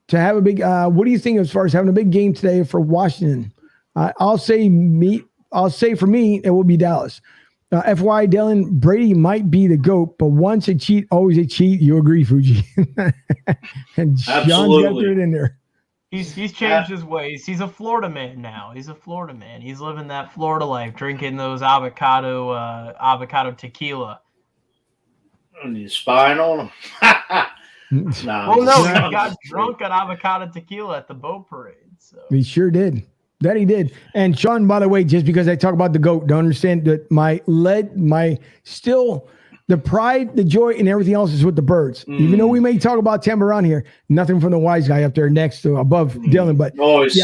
to have a big, what do you think as far as having a big game today for Washington? I'll say for me, it will be Dallas. FYI, Dylan, Brady might be the GOAT, but once a cheat, always a cheat. You agree, Fuji? And Sean's got it in there. He's changed his ways. He's a Florida man now. He's living that Florida life, drinking those avocado tequila. And you spying on him? Nah. Well, no, he got drunk on avocado tequila at the boat parade. So he sure did. That he did. And Sean, by the way, just because I talk about the GOAT, don't understand that the pride, the joy, and everything else is with the Birds. Even though we may talk about Tampa around here, nothing from the wise guy up there next to above Dylan. But always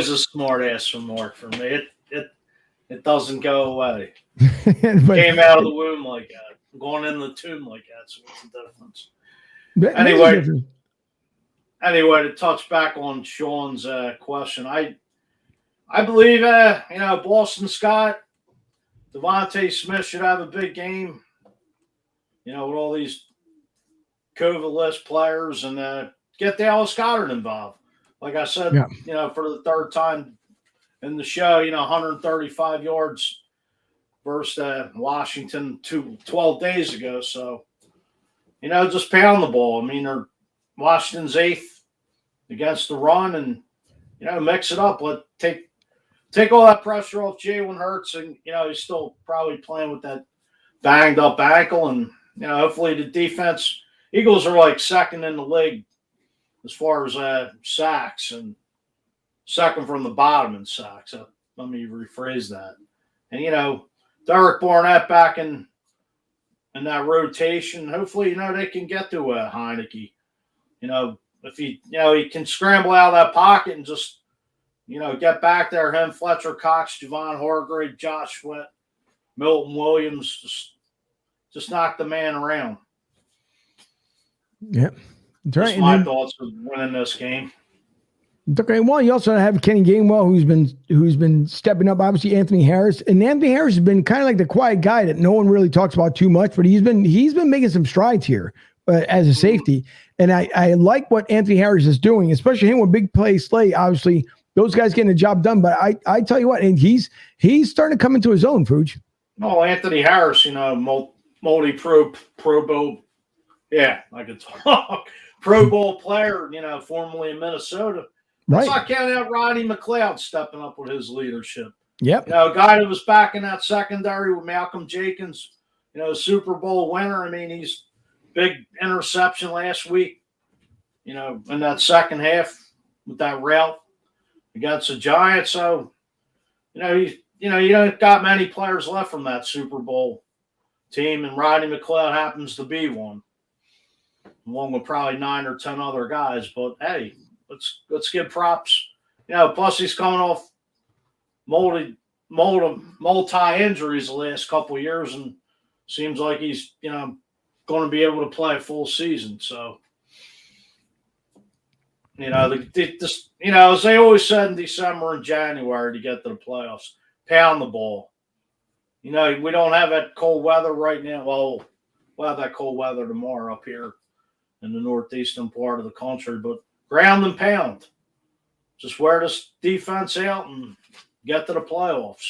a smart ass remark for me. It doesn't go away. Came out of the womb like that, going in the tomb like that. So what's the difference? Anyway, to touch back on Sean's question, I believe Boston Scott, Devontae Smith should have a big game. With all these COVID list players and get Dallas Goedert involved. Like I said, for the third time in the show, 135 yards versus Washington 12 days ago. So, just pound the ball. I mean, Washington's 8th against the run and, mix it up. Take all that pressure off Jalen Hurts and, he's still probably playing with that banged up ankle and, hopefully the defense, Eagles are like second in the league as far as sacks and second from the bottom in sacks. let me rephrase that. And, Derek Barnett back in that rotation, hopefully, they can get to Heineke. If he can scramble out of that pocket and just, get back there, him, Fletcher Cox, Javon Hargrave, Josh Sweat, Milton Williams, just knock the man around. Yep. That's right. That's my thoughts of winning this game. Okay. Well, you also have Kenny Gainwell, who's been stepping up. Obviously, Anthony Harris, and Anthony Harris has been kind of like the quiet guy that no one really talks about too much, but he's been making some strides here as a safety. And I like what Anthony Harris is doing, especially him with big play slate. Obviously, those guys getting the job done. But I tell you what, and he's starting to come into his own, Fuge. Oh, Anthony Harris, multi-pro Bowl. Yeah, I could talk. Pro Bowl player, formerly in Minnesota. Let's not count out Rodney McLeod stepping up with his leadership. Yep. A guy that was back in that secondary with Malcolm Jenkins, Super Bowl winner. I mean, he's big interception last week, in that second half with that route against the Giants. So, you don't got many players left from that Super Bowl team, and Rodney McLeod happens to be one, along with probably 9 or 10 other guys. But hey, let's give props. Plus he's coming off multi injuries the last couple of years, and seems like he's going to be able to play a full season. So as they always said in December and January to get to the playoffs, pound the ball. We don't have that cold weather right now. Well, we'll have that cold weather tomorrow up here in the northeastern part of the country, but ground and pound. Just wear this defense out and get to the playoffs.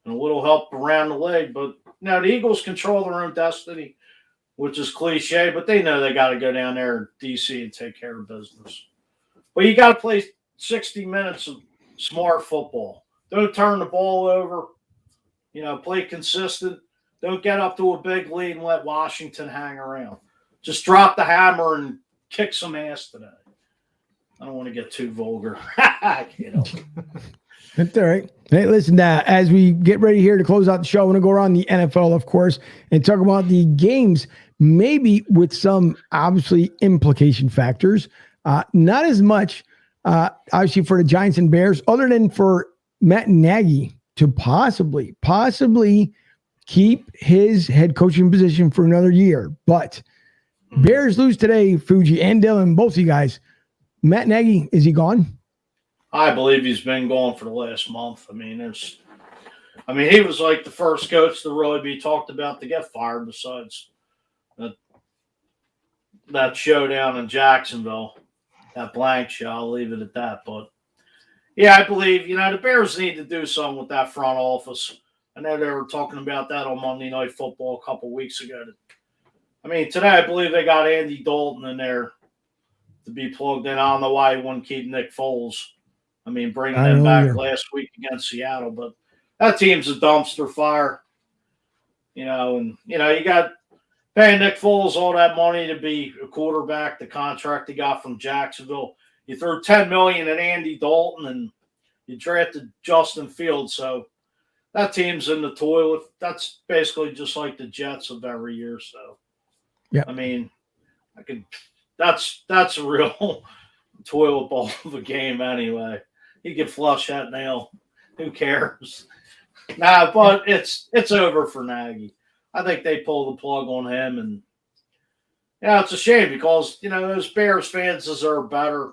And a little help around the league. But the Eagles control their own destiny, which is cliche, but they know they got to go down there in DC and take care of business. But you got to play 60 minutes of smart football. Don't turn the ball over. Play consistent. Don't get up to a big lead and let Washington hang around. Just drop the hammer and kick some ass today. I don't want to get too vulgar. That's all right. Hey, listen, as we get ready here to close out the show, I want to go around the NFL, of course, and talk about the games, maybe with some obviously implication factors. Not as much, obviously, for the Giants and Bears, other than for Matt Nagy to possibly keep his head coaching position for another year. But Bears lose today, Fuji and Dylan, both of you guys. Matt Nagy, is he gone? I believe he's been gone for the last month. I mean, he was like the first coach to really be talked about to get fired besides that showdown in Jacksonville, that blank show. I'll leave it at that. But, yeah, I believe, the Bears need to do something with that front office. I know they were talking about that on Monday Night Football a couple weeks ago. Today I believe they got Andy Dalton in there to be plugged in. I don't know why he wouldn't keep Nick Foles. Bringing him back last week against Seattle. But that team's a dumpster fire. You got paying Nick Foles all that money to be a quarterback, the contract he got from Jacksonville. You threw $10 million at Andy Dalton, and you drafted Justin Fields. So that team's in the toilet. That's basically just like the Jets of every year. So, yeah. That's a real toilet bowl of a game anyway. He can flush that nail. Who cares? But it's over for Nagy. I think they pull the plug on him, and it's a shame because those Bears fans deserve better.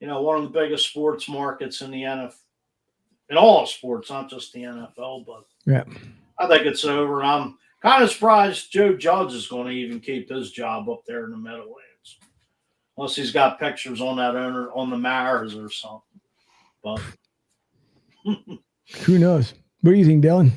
One of the biggest sports markets in the NFL, in all sports, not just the NFL. But yeah, I think it's over, and I'm kind of surprised Joe Judge is going to even keep his job up there in the Meadowlands, unless he's got pictures on that owner on the Mariners or something. But who knows? What do you think, Dylan?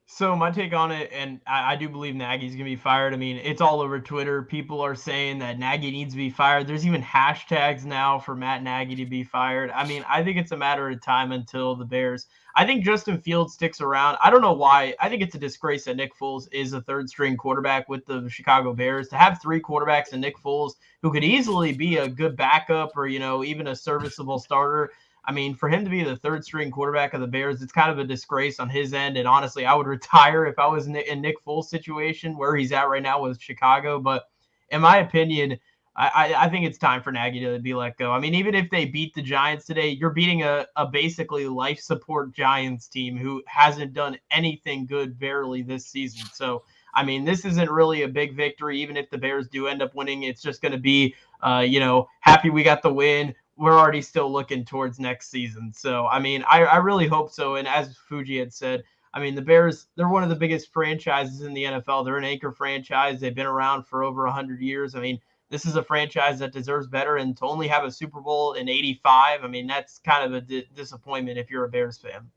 So my take on it, and I do believe Nagy's going to be fired. It's all over Twitter. People are saying that Nagy needs to be fired. There's even hashtags now for Matt Nagy to be fired. I think it's a matter of time until the Bears. I think Justin Fields sticks around. I don't know why. I think it's a disgrace that Nick Foles is a third-string quarterback with the Chicago Bears. To have 3 quarterbacks and Nick Foles, who could easily be a good backup or, even a serviceable starter, I mean, for him to be the third string quarterback of the Bears, it's kind of a disgrace on his end. And honestly, I would retire if I was in Nick Foles' situation where he's at right now with Chicago. But in my opinion, I think it's time for Nagy to be let go. I mean, even if they beat the Giants today, you're beating a basically life support Giants team who hasn't done anything good barely this season. So, I mean, this isn't really a big victory. Even if the Bears do end up winning, it's just going to be, happy we got the win. We're already still looking towards next season. So, I mean, I really hope so. And as Fuji had said, I mean, the Bears, they're one of the biggest franchises in the NFL. They're an anchor franchise. They've been around for over 100 years. I mean, this is a franchise that deserves better, and to only have a Super Bowl in '85, I mean, that's kind of a disappointment if you're a Bears fan.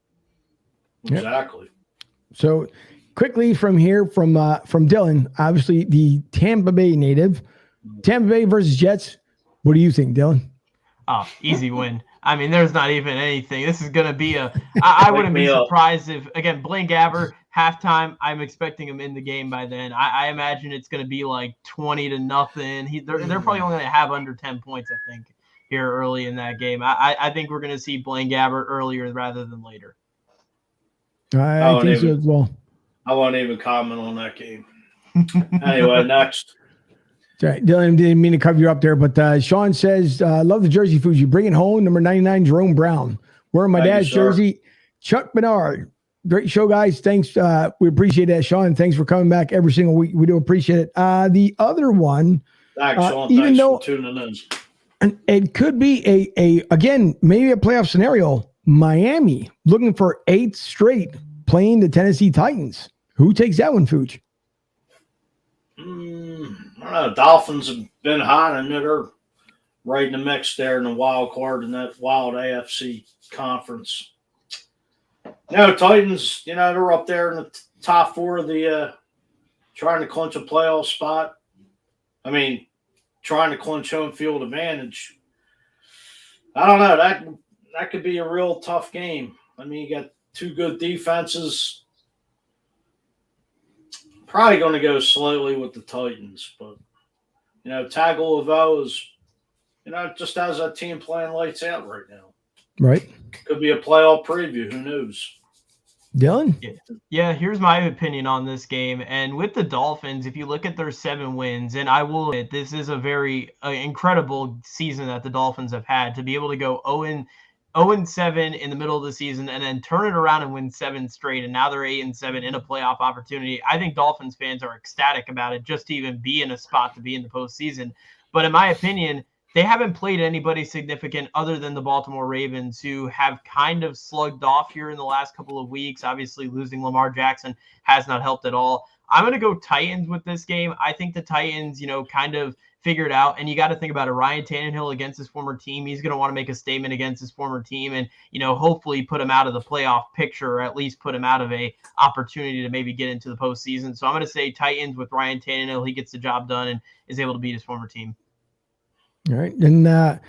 Exactly. So quickly from here, from Dylan, obviously the Tampa Bay native, Tampa Bay versus Jets. What do you think, Dylan? Oh, easy win. I mean, there's not even anything. This is going to be I wouldn't be surprised if, again, Blaine Gabbert, halftime, I'm expecting him in the game by then. I imagine it's going to be like 20-0. They're probably only going to have under 10 points, I think, here early in that game. I think we're going to see Blaine Gabbert earlier rather than later. I think so as well. I won't even comment on that game. Anyway, next. Sorry, Dylan, didn't mean to cover you up there, but Sean says, love the jersey, Fuji. Bring it home, number 99, Jerome Brown. Wearing my dad's jersey, Chuck Bernard. Great show, guys. Thanks. We appreciate that, Sean. Thanks for coming back every single week. We do appreciate it. The other one, thanks, Sean. Even Thanks though for tuning in. It could be again, maybe a playoff scenario. Miami looking for 8th straight playing the Tennessee Titans. Who takes that one, Fuji? I don't know. Dolphins have been hot, and they're right in the mix there in the wild card in that wild AFC conference. Titans, they're up there in the top 4 of the trying to clinch a playoff spot. I mean, trying to clinch home field advantage. I don't know. That could be a real tough game. I mean, you got 2 good defenses. Probably going to go slowly with the Titans, but Tagovailoa is, just as a team playing lights out right now. Right. Could be a playoff preview. Who knows? Dylan? Yeah, here's my opinion on this game. And with the Dolphins, if you look at their 7 wins, and I will admit this is a very incredible season that the Dolphins have had, to be able to go 0-7 in the middle of the season and then turn it around and win 7 straight. And now they're 8-7 in a playoff opportunity. I think Dolphins fans are ecstatic about it just to even be in a spot to be in the postseason. But in my opinion, they haven't played anybody significant other than the Baltimore Ravens, who have kind of slugged off here in the last couple of weeks. Obviously, losing Lamar Jackson has not helped at all. I'm going to go Titans with this game. I think the Titans, kind of figured out, and you got to think about it. Ryan Tannehill against his former team, he's going to want to make a statement against his former team and, hopefully put him out of the playoff picture, or at least put him out of a opportunity to maybe get into the postseason. So I'm going to say Titans with Ryan Tannehill. He gets the job done and is able to beat his former team. All right. And the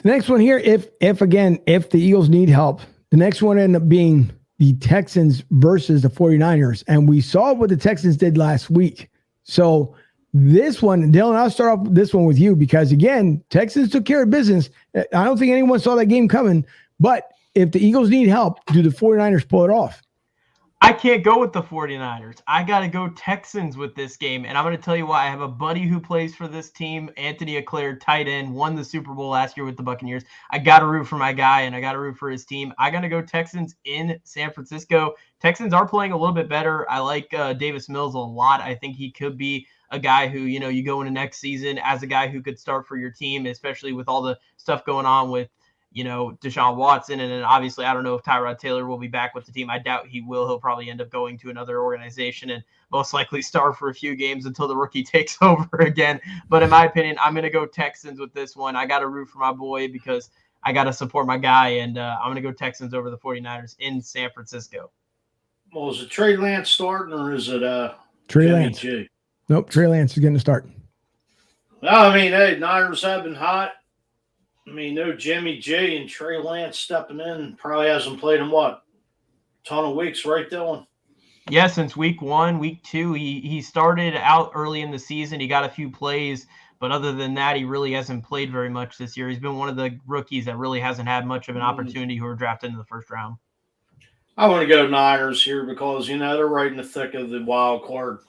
next one here, if the Eagles need help, the next one ended up being the Texans versus the 49ers. And we saw what the Texans did last week. So this one, Dylan, I'll start off this one with you because, again, Texans took care of business. I don't think anyone saw that game coming. But if the Eagles need help, do the 49ers pull it off? I can't go with the 49ers. I got to go Texans with this game. And I'm going to tell you why. I have a buddy who plays for this team, Anthony Eclair, tight end, won the Super Bowl last year with the Buccaneers. I got to root for my guy, and I got to root for his team. I got to go Texans in San Francisco. Texans are playing a little bit better. I like Davis Mills a lot. I think he could be a guy who, you go into next season as a guy who could start for your team, especially with all the stuff going on with, Deshaun Watson. And then obviously, I don't know if Tyrod Taylor will be back with the team. I doubt he will. He'll probably end up going to another organization and most likely start for a few games until the rookie takes over again. But in my opinion, I'm going to go Texans with this one. I got to root for my boy because I got to support my guy. And I'm going to go Texans over the 49ers in San Francisco. Well, is it Trey Lance starting or is it Trey Jimmy Lance? G? Nope, Trey Lance is going to start. Well, I mean, hey, Niners have been hot. I mean, no Jimmy G and Trey Lance stepping in. Probably hasn't played in what? A ton of weeks, right, Dylan? Yeah, since week 1, week 2, he started out early in the season. He got a few plays, But other than that, he really hasn't played very much this year. He's been one of the rookies that really hasn't had much of an opportunity who were drafted in the first round. I want to go Niners here because, they're right in the thick of the wild card.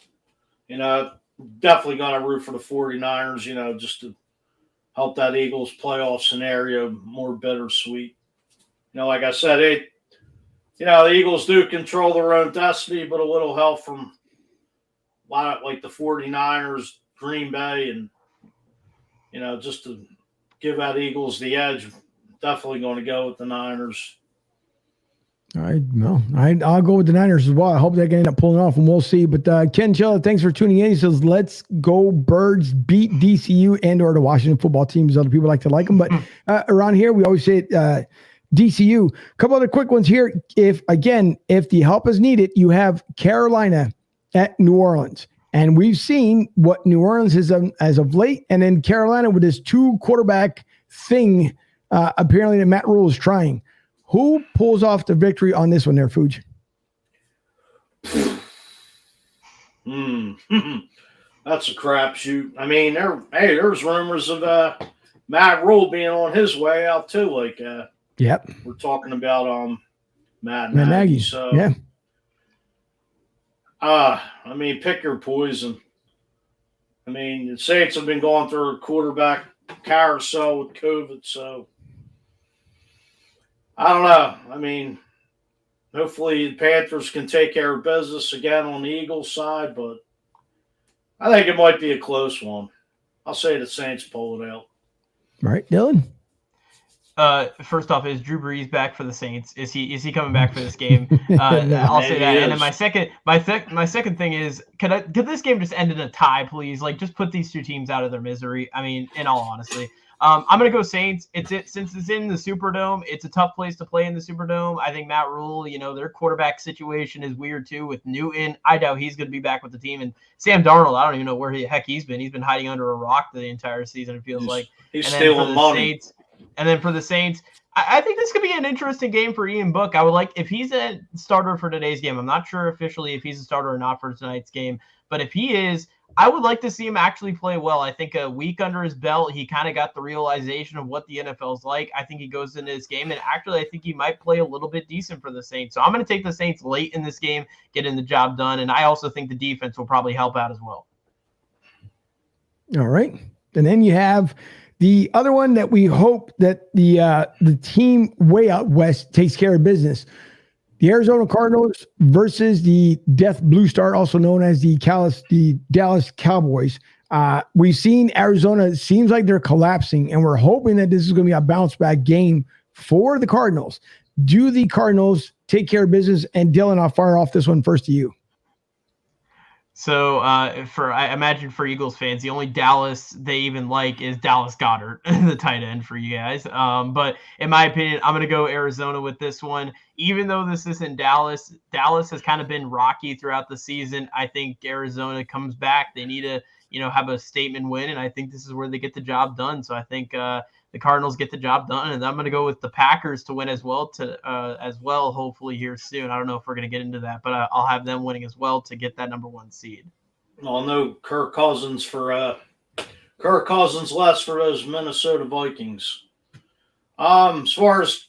Definitely going to root for the 49ers, just to help that Eagles playoff scenario more bittersweet. Like I said, the Eagles do control their own destiny, but a little help from a lot like the 49ers, Green Bay, and, just to give that Eagles the edge, definitely going to go with the Niners. All right, well, I'll go with the Niners as well. I hope they can end up pulling off, and we'll see. But Ken Chilla, thanks for tuning in. He says, let's go Birds, beat DCU and/or the Washington football teams. Other people like to like them. But around here, we always say DCU. A couple other quick ones here. If the help is needed, you have Carolina at New Orleans. And we've seen what New Orleans is as of late. And then Carolina with this 2-quarterback thing, apparently that Matt Rule is trying. Who pulls off the victory on this one there, Fuji? That's a crapshoot. I mean, there's rumors of Matt Rule being on his way out too. Like, yep, we're talking about Matt Nagy. Nagy. So, yeah. I mean, pick your poison. I mean, the Saints have been going through a quarterback carousel with COVID, so I don't know. I mean, hopefully the Panthers can take care of business again on the Eagles side, but I think it might be a close one. I'll say the Saints pull it out. All right, Dylan. First off, is Drew Brees back for the Saints? Is he coming back for this game? I'll say that. And then my second thing is, could this game just end in a tie, please? Like, just put these two teams out of their misery. I mean, in all honesty, I'm gonna go Saints. Since it's in the Superdome, it's a tough place to play in the Superdome. I think Matt Rule, their quarterback situation is weird too with Newton. I doubt he's gonna be back with the team. And Sam Darnold, I don't even know where the heck he's been. He's been hiding under a rock the entire season. It feels like he's stealing money. And then for the Saints, I think this could be an interesting game for Ian Book. I would like, if he's a starter for today's game, I'm not sure officially if he's a starter or not for tonight's game, but if he is, I would like to see him actually play well. I think a week under his belt, he kind of got the realization of what the NFL's like. I think he goes into this game, and actually I think he might play a little bit decent for the Saints. So I'm going to take the Saints late in this game, getting the job done, and I also think the defense will probably help out as well. All right. And then you have the other one that we hope that the team way out west takes care of business. The Arizona Cardinals versus the Death Blue Star, also known as the Dallas Cowboys. We've seen Arizona, seems like they're collapsing, and we're hoping that this is going to be a bounce back game for the Cardinals. Do the Cardinals take care of business? And Dylan, I'll fire off this one first to you. So I imagine for Eagles fans, the only Dallas they even like is Dallas Goedert, the tight end for you guys. But in my opinion, I'm going to go Arizona with this one. Even though this is in Dallas, Dallas has kind of been rocky throughout the season. I think Arizona comes back. They need to, have a statement win, and I think this is where they get the job done. So I think the Cardinals get the job done, and I'm going to go with the Packers to win as well, hopefully here soon. I don't know if we're going to get into that, but I'll have them winning as well to get that number 1 seed. I'll know Kirk Cousins less for those Minnesota Vikings. As far as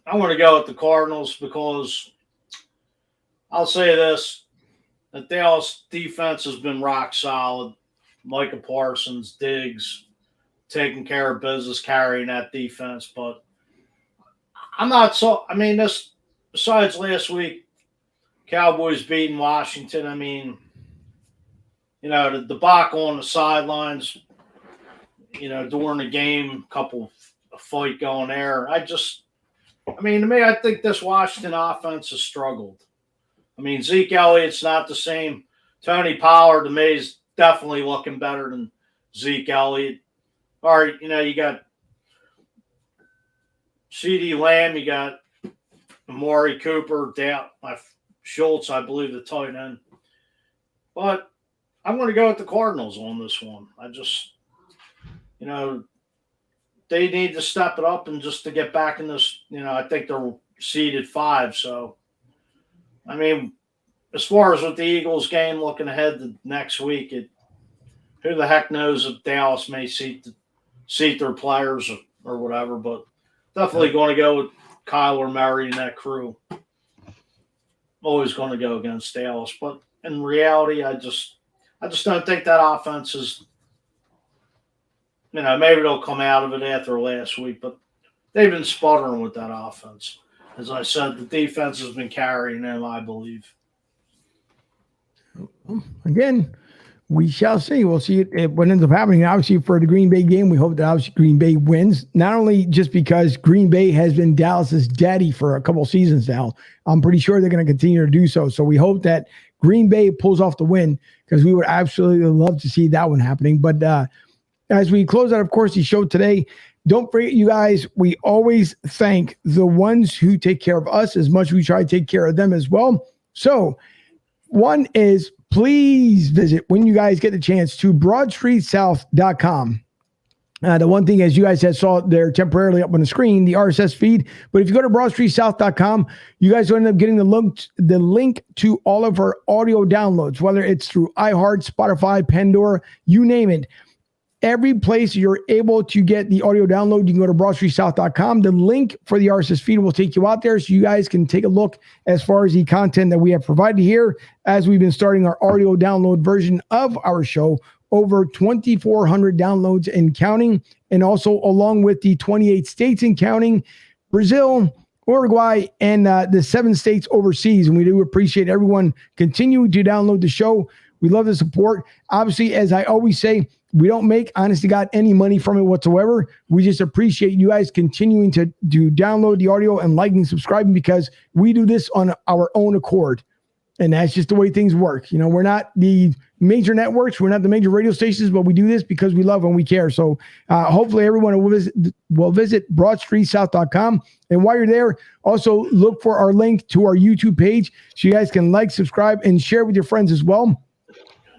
I want to go with the Cardinals because I'll say this, the Dallas defense has been rock solid. Micah Parsons, Diggs, taking care of business, carrying that defense. But this, besides last week, Cowboys beating Washington, the debacle on the sidelines, during the game, couple of fight going there. To me, I think this Washington offense has struggled. Zeke Elliott's not the same. Tony Pollard, to me, is definitely looking better than Zeke Elliott. All right, you got CeeDee Lamb, you got Amari Cooper, Schultz, I believe, the tight end. But I'm going to go with the Cardinals on this one. They need to step it up and just to get back in this, I think they're seeded 5. So, as far as with the Eagles game looking ahead to next week, who the heck knows if Dallas may seat their players or whatever, but definitely going to go with Kyler Murray and that crew. Always going to go against Dallas, but in reality, I just don't think that offense is. Maybe they'll come out of it after last week, but they've been sputtering with that offense. As I said, the defense has been carrying them, I believe. Again, we shall see. We'll see what ends up happening. Obviously, for the Green Bay game, we hope that obviously Green Bay wins. Not only just because Green Bay has been Dallas's daddy for a couple seasons now. I'm pretty sure they're going to continue to do so. So we hope that Green Bay pulls off the win, because we would absolutely love to see that one happening. But as we close out, of course, the show today, don't forget, you guys, we always thank the ones who take care of us as much as we try to take care of them as well. So one is, please visit, when you guys get the chance, to broadstreetsouth.com. The one thing, as you guys had saw there temporarily up on the screen, the RSS feed. But if you go to broadstreetsouth.com, you guys will end up getting the link to all of our audio downloads, whether it's through iHeart, Spotify, Pandora, you name it. Every place you're able to get the audio download, you can go to broadstreetsouth.com. The link for the RSS feed will take you out there so you guys can take a look as far as the content that we have provided here, as we've been starting our audio download version of our show. Over 2,400 downloads and counting, and also along with the 28 states and counting, Brazil, Uruguay, and the 7 states overseas. And we do appreciate everyone continuing to download the show. We love the support. Obviously, as I always say, we don't make, honest to God, any money from it whatsoever. We just appreciate you guys continuing to download the audio and liking, subscribing, because we do this on our own accord. And that's just the way things work. We're not the major networks. We're not the major radio stations, but we do this because we love and we care. So hopefully everyone will visit broadstreetsouth.com. And while you're there, also look for our link to our YouTube page so you guys can like, subscribe, and share with your friends as well,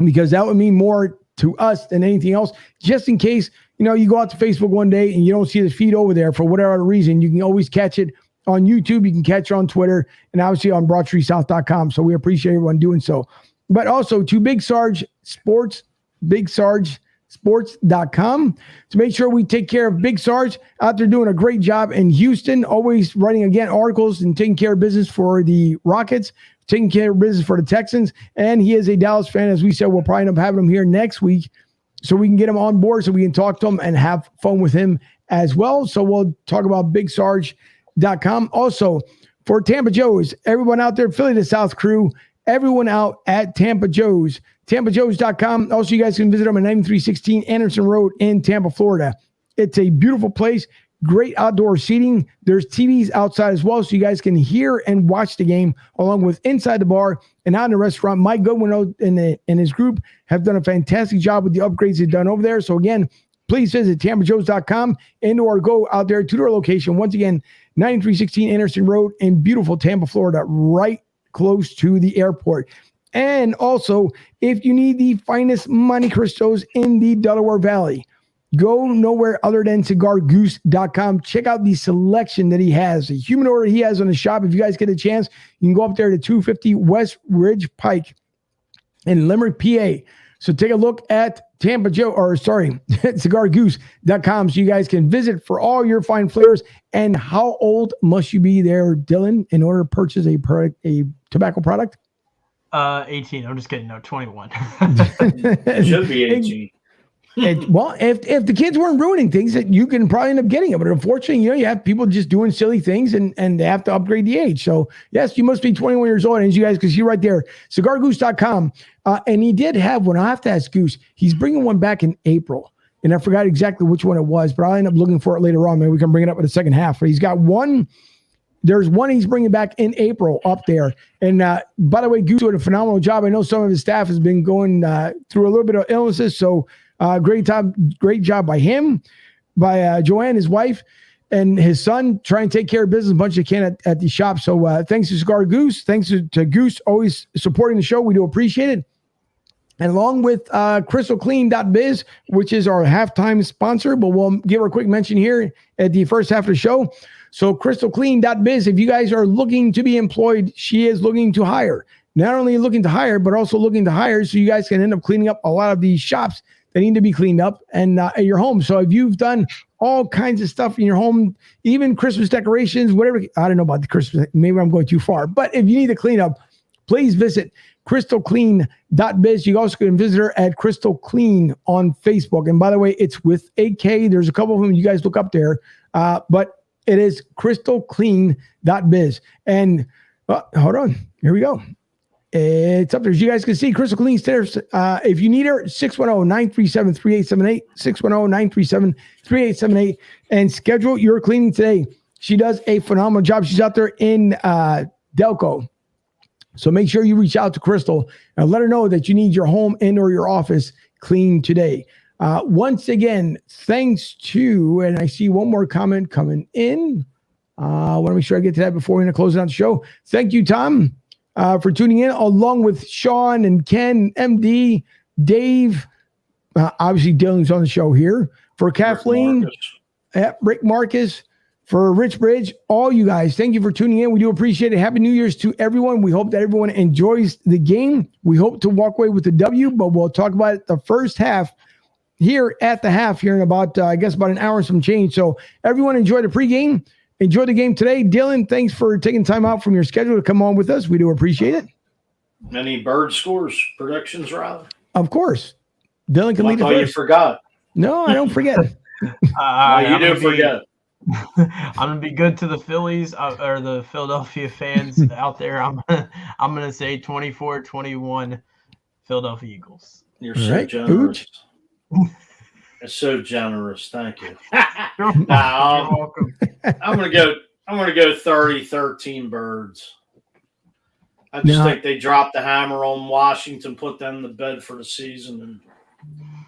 because that would mean more to us than anything else. Just in case, you go out to Facebook one day and you don't see the feed over there for whatever reason, you can always catch it on YouTube. You can catch it on Twitter, and obviously on broadstreetsouth.com. So we appreciate everyone doing so. But also to Big Sarge Sports, BigSargeSports.com, to make sure we take care of Big Sarge out there doing a great job in Houston, always writing, again, articles and taking care of business for the Rockets, taking care of business for the Texans. And he is a Dallas fan. As we said, we'll probably end up having him here next week so we can get him on board so we can talk to him and have fun with him as well. So we'll talk about BigSarge.com. Also, for Tampa Joe's, everyone out there, Philly to South crew, everyone out at Tampa Joe's, TampaJoes.com. Also, you guys can visit them at 9316 Anderson Road in Tampa, Florida. It's a beautiful place. Great outdoor seating. There's TVs outside as well, so you guys can hear and watch the game along with inside the bar and out in the restaurant. Mike Goodwin and his group have done a fantastic job with the upgrades they've done over there. So again, please visit TampaJoes.com and/or go out there to their location. Once again, 9316 Anderson Road in beautiful Tampa, Florida, right close to the airport. And also, if you need the finest Monte Cristos in the Delaware Valley, go nowhere other than cigargoose.com. Check out the selection that he has, the humidor he has on the shop. If you guys get a chance, you can go up there to 250 West Ridge Pike in Limerick, PA. So take a look at cigargoose.com so you guys can visit for all your fine flavors. And how old must you be there, Dylan, in order to purchase a tobacco product? 18. I'm just kidding. No, 21. It should be 18. Well, if the kids weren't ruining things, that you can probably end up getting it. But unfortunately, you have people just doing silly things and they have to upgrade the age. So yes, you must be 21 years old. And as you guys can see right there, cigargoose.com. And he did have one. I have to ask Goose. He's bringing one back in April. And I forgot exactly which one it was, but I'll end up looking for it later on. Maybe we can bring it up in the second half. But he's got one. There's one he's bringing back in April up there. And by the way, Goose did a phenomenal job. I know some of his staff has been going through a little bit of illnesses. So great job by him, by Joanne, his wife, and his son, trying to take care of business as much as they can at the shop. So thanks to Cigar Goose. Thanks to Goose always supporting the show. We do appreciate it. And along with crystalclean.biz, which is our halftime sponsor, but we'll give her a quick mention here at the first half of the show. So crystalclean.biz, if you guys are looking to be employed, she is looking to hire. Not only looking to hire, but also looking to hire so you guys can end up cleaning up a lot of these shops that need to be cleaned up and at your home. So if you've done all kinds of stuff in your home, even Christmas decorations, whatever, I don't know about the Christmas, maybe I'm going too far, but if you need to clean up, please visit crystalclean.biz. You also can visit her at Crystal Clean on Facebook. And by the way, it's with a K. There's a couple of them you guys look up there, but it is crystalclean.biz. And hold on, here we go. It's up there. As you guys can see, Crystal Clean stairs. If you need her, 610-937-3878, 610-937-3878, and schedule your cleaning today. She does a phenomenal job. She's out there in Delco. So make sure you reach out to Crystal and let her know that you need your home and or your office cleaned today. Once again, thanks to, and I see one more comment coming in. I want to make sure I get to that before we're going to close out the show. Thank you, Tom, for tuning in, along with Sean and Ken, MD, Dave. Obviously, Dylan's on the show here. For Kathleen, Rick Marcus, for Rich Bridge, all you guys, thank you for tuning in. We do appreciate it. Happy New Year's to everyone. We hope that everyone enjoys the game. We hope to walk away with the W, but we'll talk about it the first half here at the half here in about, I guess, about an hour and some change. So everyone enjoy the pregame. Enjoy the game today. Dylan, thanks for taking time out from your schedule to come on with us. We do appreciate it. Any bird scores, predictions, Riley? Of course. Dylan can lead the first. You forgot. No, I don't forget. You do forget. I'm gonna be good to the Phillies or the Philadelphia fans out there. I'm gonna say 24-21 Philadelphia Eagles. You're so generous. You're so generous. Thank you. You're welcome. I'm gonna go 30-13 Birds. I just think they dropped the hammer on Washington, put them to bed for the season,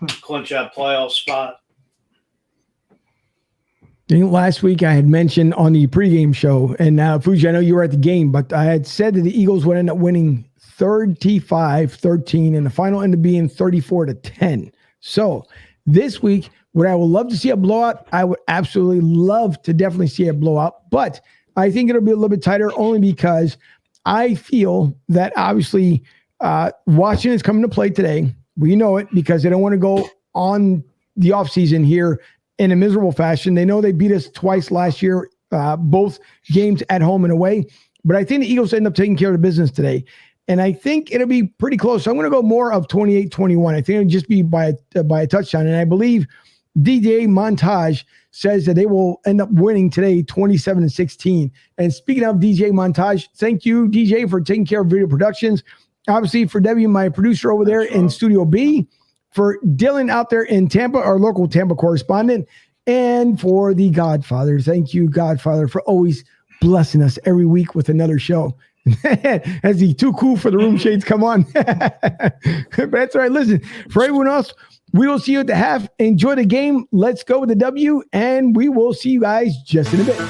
and clinch that playoff spot. I think last week I had mentioned on the pregame show, and Fuji, I know you were at the game, but I had said that the Eagles would end up winning 35-13, and the final ended up being 34-10. So this week, would I would love to see a blowout? I would absolutely love to definitely see a blowout, but I think it'll be a little bit tighter only because I feel that obviously Washington is coming to play today. We know it because they don't want to go on the offseason here in a miserable fashion. They know they beat us twice last year, both games at home and away. But I think the Eagles end up taking care of the business today. And I think it'll be pretty close. So I'm going to go more of 28-21. I think it'll just be by a touchdown. And I believe DJ Montage says that they will end up winning today 27-16. And speaking of DJ Montage, thank you, DJ, for taking care of video productions. Obviously, for Debbie, my producer over there in Studio B. For Dylan out there in Tampa, our local Tampa correspondent. And for the Godfather. Thank you, Godfather, for always blessing us every week with another show. As the too cool for the room shades come on. But that's all right. Listen, for everyone else, we will see you at the half. Enjoy the game. Let's go with the W, and we will see you guys just in a bit.